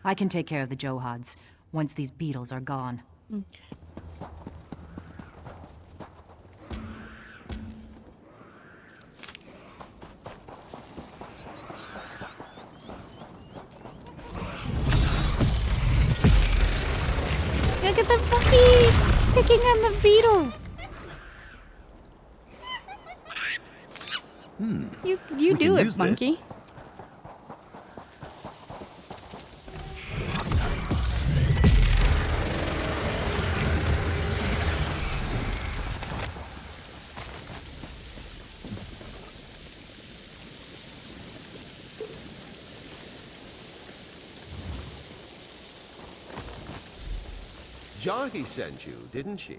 I can take care of the Johads once these beetles are gone. Okay. Look at the puppy picking on the beetle. You do it, monkey. Jahi sent you, didn't she?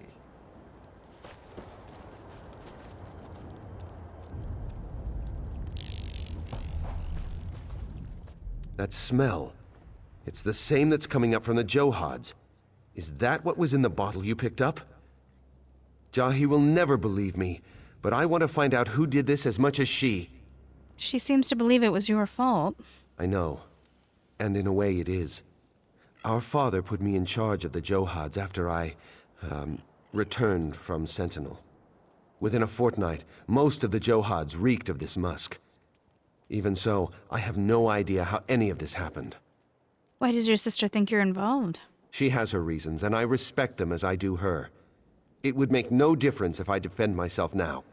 That smell. It's the same that's coming up from the Johads. Is that what was in the bottle you picked up? Jahi will never believe me, but I want to find out who did this as much as she. She seems to believe it was your fault. I know. And in a way it is. Our father put me in charge of the Johads after I, returned from Sentinel. Within a fortnight, most of the Johads reeked of this musk. Even so, I have no idea how any of this happened. Why does your sister think you're involved? She has her reasons, and I respect them as I do her. It would make no difference if I defend myself now.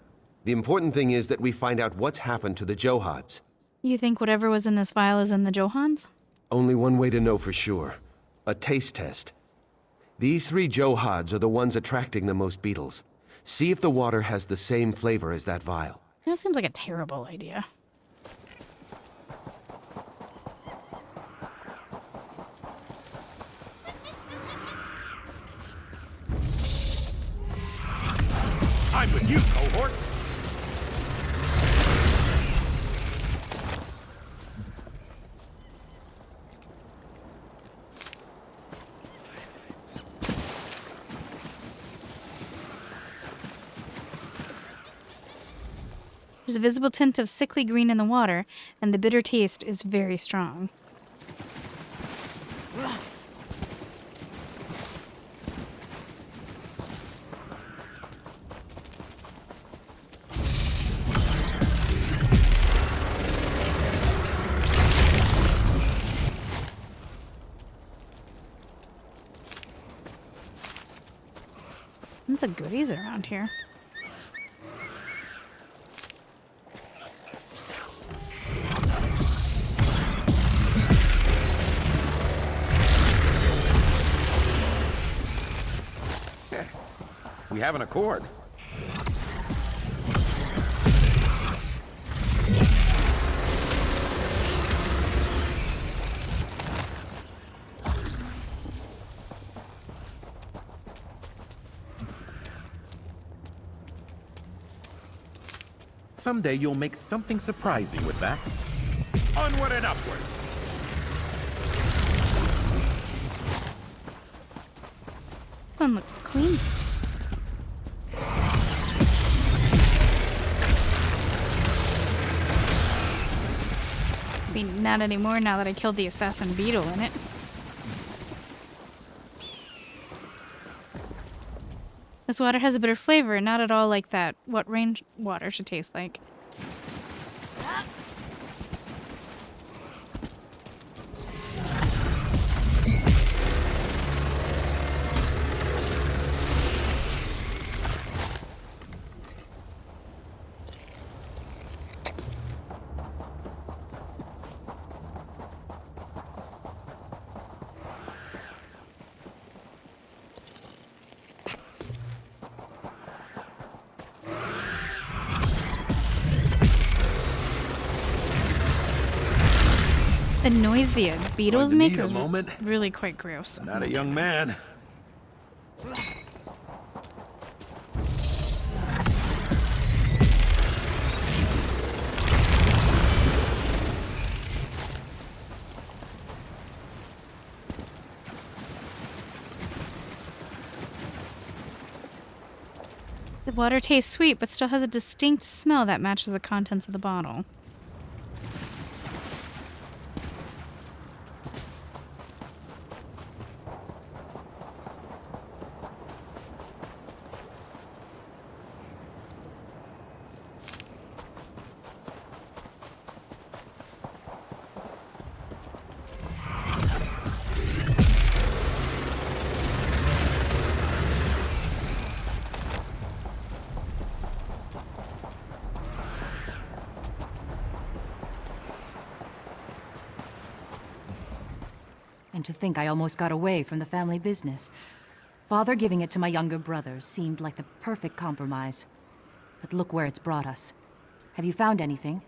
The important thing is that we find out what's happened to the Johads. You think whatever was in this vial is in the Johans? Only one way to know for sure. A taste test. These 3 Johads are the ones attracting the most beetles. See if the water has the same flavor as that vial. That seems like a terrible idea. I'm with you, cohort! There's a visible tint of sickly green in the water, and the bitter taste is very strong. Tons of goodies around here. We have an accord. Someday you'll make something surprising with that. Onward and upward! This one looks clean. I mean, not anymore now that I killed the assassin beetle in it. This water has a bitter flavor, not at all like that what rain water should taste like. The noise the beetles make is really quite gross. Not a young man. The water tastes sweet, but still has a distinct smell that matches the contents of the bottle. And to think I almost got away from the family business. Father giving it to my younger brothers seemed like the perfect compromise. But look where it's brought us. Have you found anything?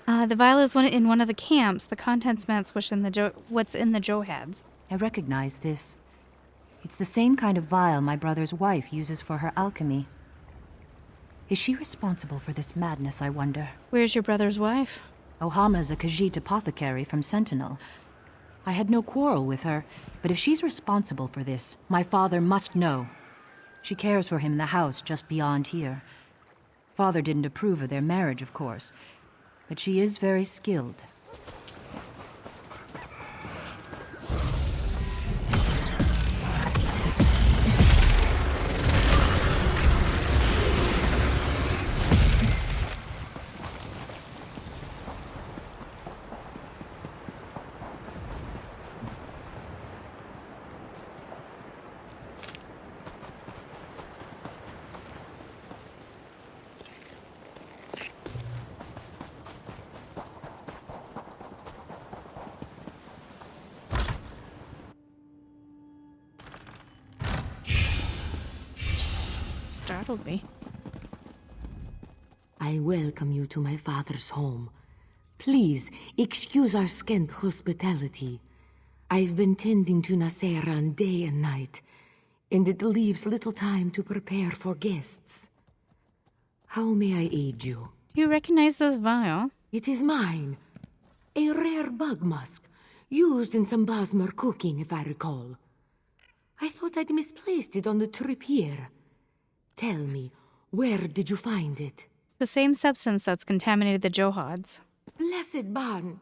The vial is in one of the camps. The contents match what's in the Johads. I recognize this. It's the same kind of vial my brother's wife uses for her alchemy. Is she responsible for this madness, I wonder? Where's your brother's wife? Ohama's a Khajiit apothecary from Sentinel. I had no quarrel with her, but if she's responsible for this, my father must know. She cares for him in the house just beyond here. Father didn't approve of their marriage, of course, but she is very skilled. Startled me. I welcome you to my father's home. Please, excuse our scant hospitality. I've been tending to Naseran day and night, and it leaves little time to prepare for guests. How may I aid you? Do you recognize this vial? It is mine. A rare bug musk, used in some Basmar cooking, if I recall. I thought I'd misplaced it on the trip here. Tell me, where did you find it? It's the same substance that's contaminated the Johads. Blessed Ban!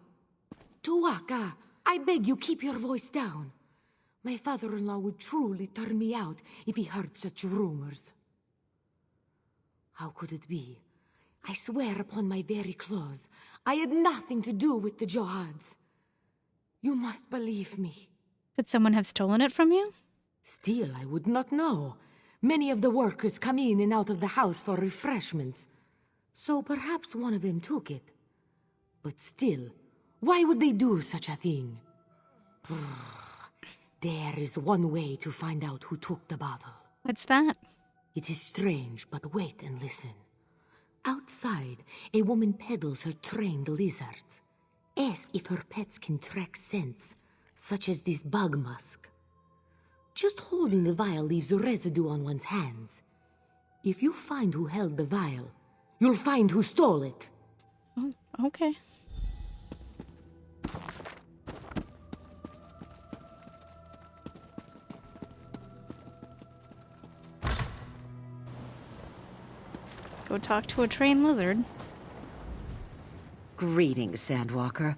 Tuwaka, I beg you keep your voice down. My father-in-law would truly turn me out if he heard such rumors. How could it be? I swear upon my very claws, I had nothing to do with the Johads. You must believe me. Could someone have stolen it from you? Still, I would not know. Many of the workers come in and out of the house for refreshments. So perhaps one of them took it. But still, why would they do such a thing? There is one way to find out who took the bottle. What's that? It is strange, but wait and listen. Outside, a woman peddles her trained lizards. Ask if her pets can track scents, such as this bug musk. Just holding the vial leaves residue on one's hands. If you find who held the vial, you'll find who stole it. Oh, okay. Go talk to a trained lizard. Greetings, Sandwalker.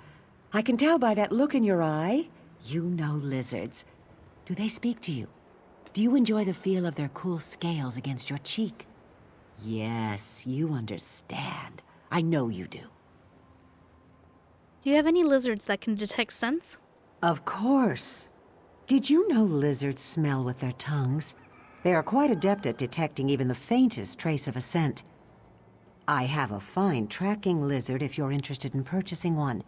I can tell by that look in your eye, you know lizards. Do they speak to you? Do you enjoy the feel of their cool scales against your cheek? Yes, you understand. I know you do. Do you have any lizards that can detect scents? Of course. Did you know lizards smell with their tongues? They are quite adept at detecting even the faintest trace of a scent. I have a fine tracking lizard if you're interested in purchasing one.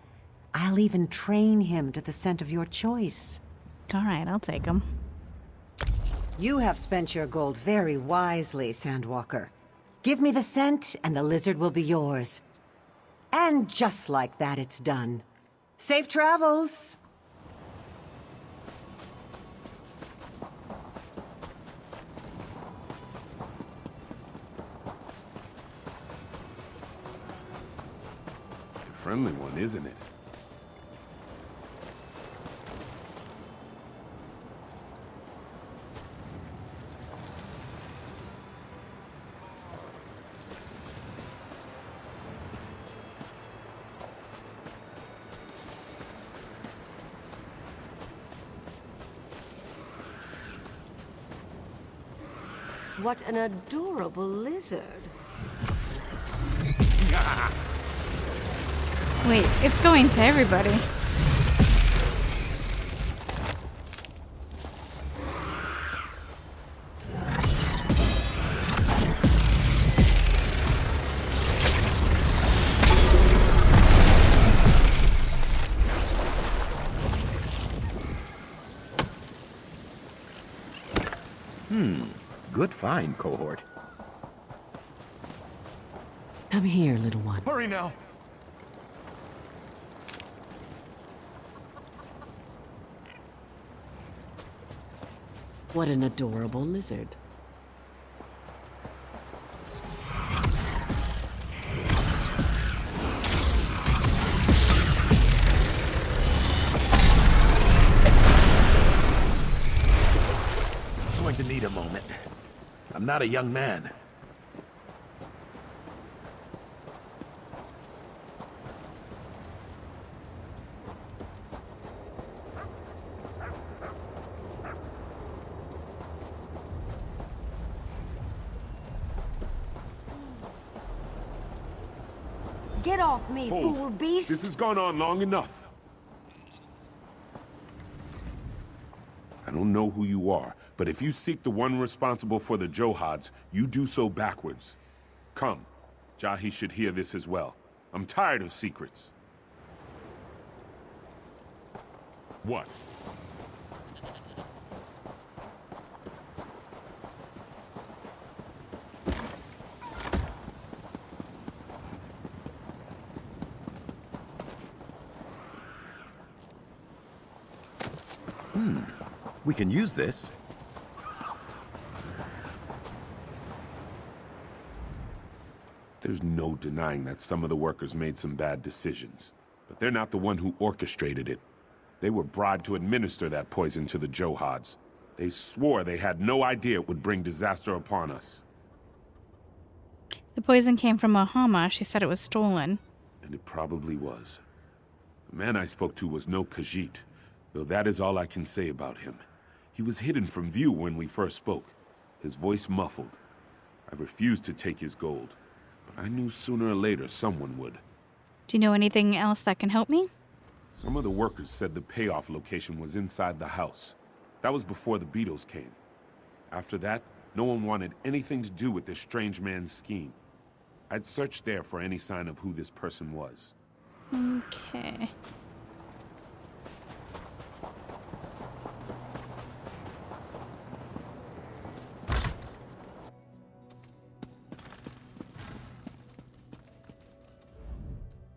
I'll even train him to the scent of your choice. All right, I'll take him. You have spent your gold very wisely, Sandwalker. Give me the scent, and the lizard will be yours. And just like that, it's done. Safe travels! A friendly one, isn't it? What an adorable lizard. Wait, it's going to everybody. Good find, cohort. Come here, little one. Hurry now! What an adorable lizard. I'm going to need a moment. I'm not a young man. Get off me, Hold. fool beast! This has gone on long enough. I don't know who you are, but if you seek the one responsible for the Johads, you do so backwards. Come. Jahi should hear this as well. I'm tired of secrets. What? We can use this. There's no denying that some of the workers made some bad decisions. But they're not the one who orchestrated it. They were bribed to administer that poison to the Johads. They swore they had no idea it would bring disaster upon us. The poison came from Ohama. She said it was stolen. And it probably was. The man I spoke to was no Khajiit, though that is all I can say about him. He was hidden from view when we first spoke, his voice muffled. I refused to take his gold, but I knew sooner or later someone would. Do you know anything else that can help me? Some of the workers said the payoff location was inside the house. That was before the beetles came. After that, No one wanted anything to do with this strange man's scheme. I'd searched there for any sign of who this person was. Okay.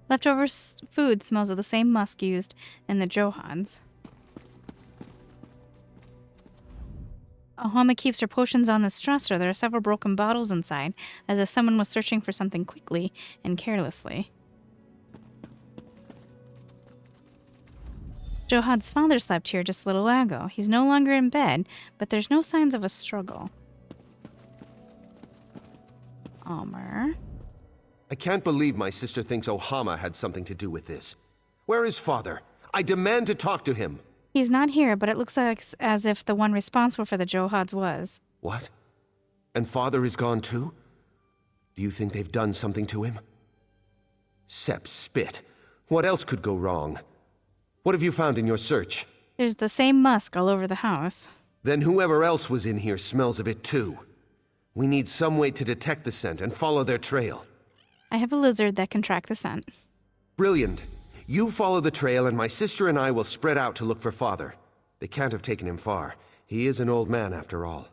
Leftover food smells of the same musk used in the Johads. Ahoma keeps her potions on this dresser. There are several broken bottles inside, as if someone was searching for something quickly and carelessly. Johad's father slept here just a little ago. He's no longer in bed, but there's no signs of a struggle. Almer. I can't believe my sister thinks Ohama had something to do with this. Where is father? I demand to talk to him. He's not here, but it looks like as if the one responsible for the Johads was. What? And father is gone too? Do you think they've done something to him? Sepp spit. What else could go wrong? What have you found in your search? There's the same musk all over the house. Then whoever else was in here smells of it too. We need some way to detect the scent and follow their trail. I have a lizard that can track the scent. Brilliant. You follow the trail and my sister and I will spread out to look for father. They can't have taken him far. He is an old man after all.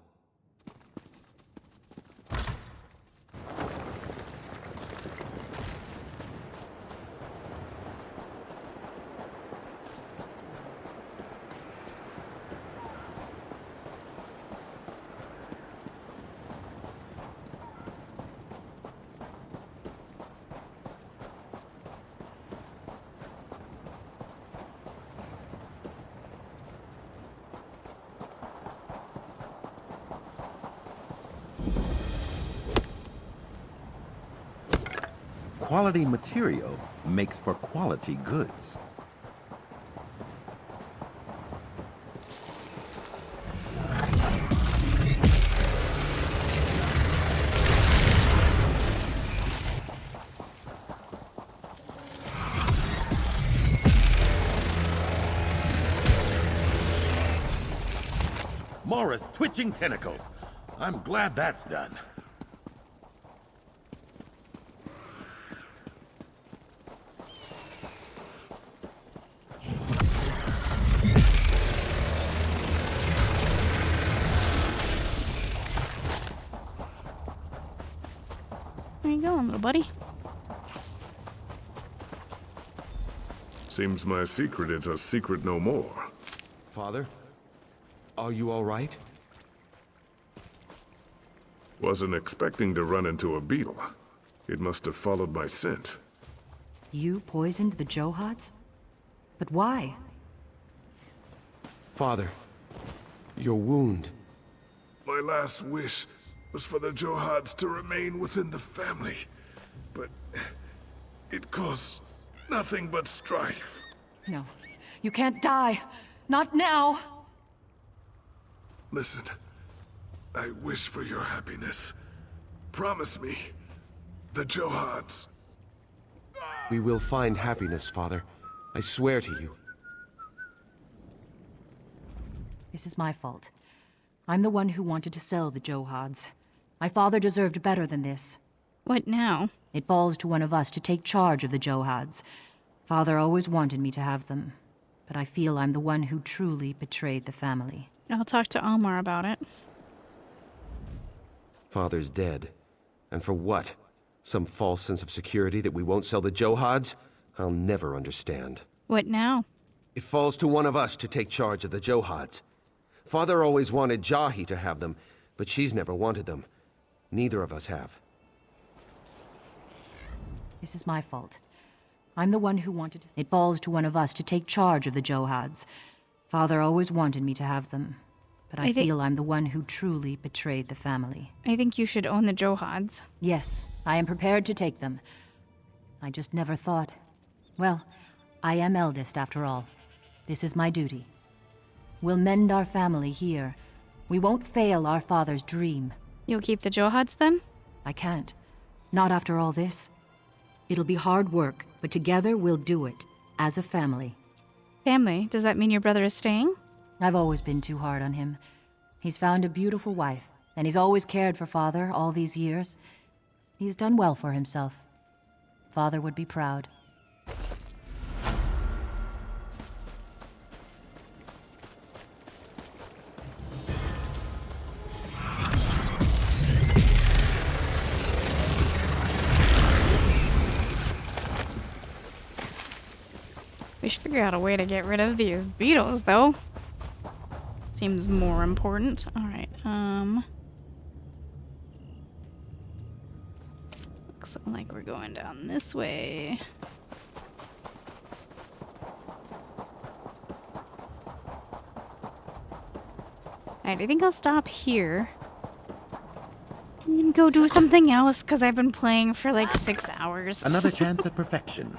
Quality material makes for quality goods. Mora's twitching tentacles. I'm glad that's done. Where you going, little buddy? Seems my secret is a secret no more. Father? Are you all right? Wasn't expecting to run into a beetle. It must have followed my scent. You poisoned the Johads? But why? Father, your wound. My last wish was for the Johads to remain within the family. But it caused nothing but strife. No, you can't die. Not now. Listen, I wish for your happiness. Promise me, the Johads. We will find happiness, Father. I swear to you. This is my fault. I'm the one who wanted to sell the Johads. My father deserved better than this. What now? It falls to one of us to take charge of the Johads. Father always wanted me to have them, but I feel I'm the one who truly betrayed the family. I'll talk to Almar about it. Father's dead. And for what? Some false sense of security that we won't sell the Johads? I'll never understand. What now? It falls to one of us to take charge of the Johads. Father always wanted Jahi to have them, but she's never wanted them. Neither of us have. This is my fault. I'm the one who wanted to... It falls to one of us to take charge of the Johads. Father always wanted me to have them, but I feel I'm the one who truly betrayed the family. I think you should own the Johads. Yes, I am prepared to take them. I just never thought... Well, I am eldest after all. This is my duty. We'll mend our family here. We won't fail our father's dream. You'll keep the Johads then? I can't. Not after all this. It'll be hard work, but together we'll do it, as a family. Family? Does that mean your brother is staying? I've always been too hard on him. He's found a beautiful wife, And he's always cared for Father all these years. He's done well for himself. Father would be proud. We should figure out a way to get rid of these beetles, though. Seems more important. Alright, looks like we're going down this way. Alright, I think I'll stop here. And then go do something else, because I've been playing for like 6 hours. Another chance at perfection.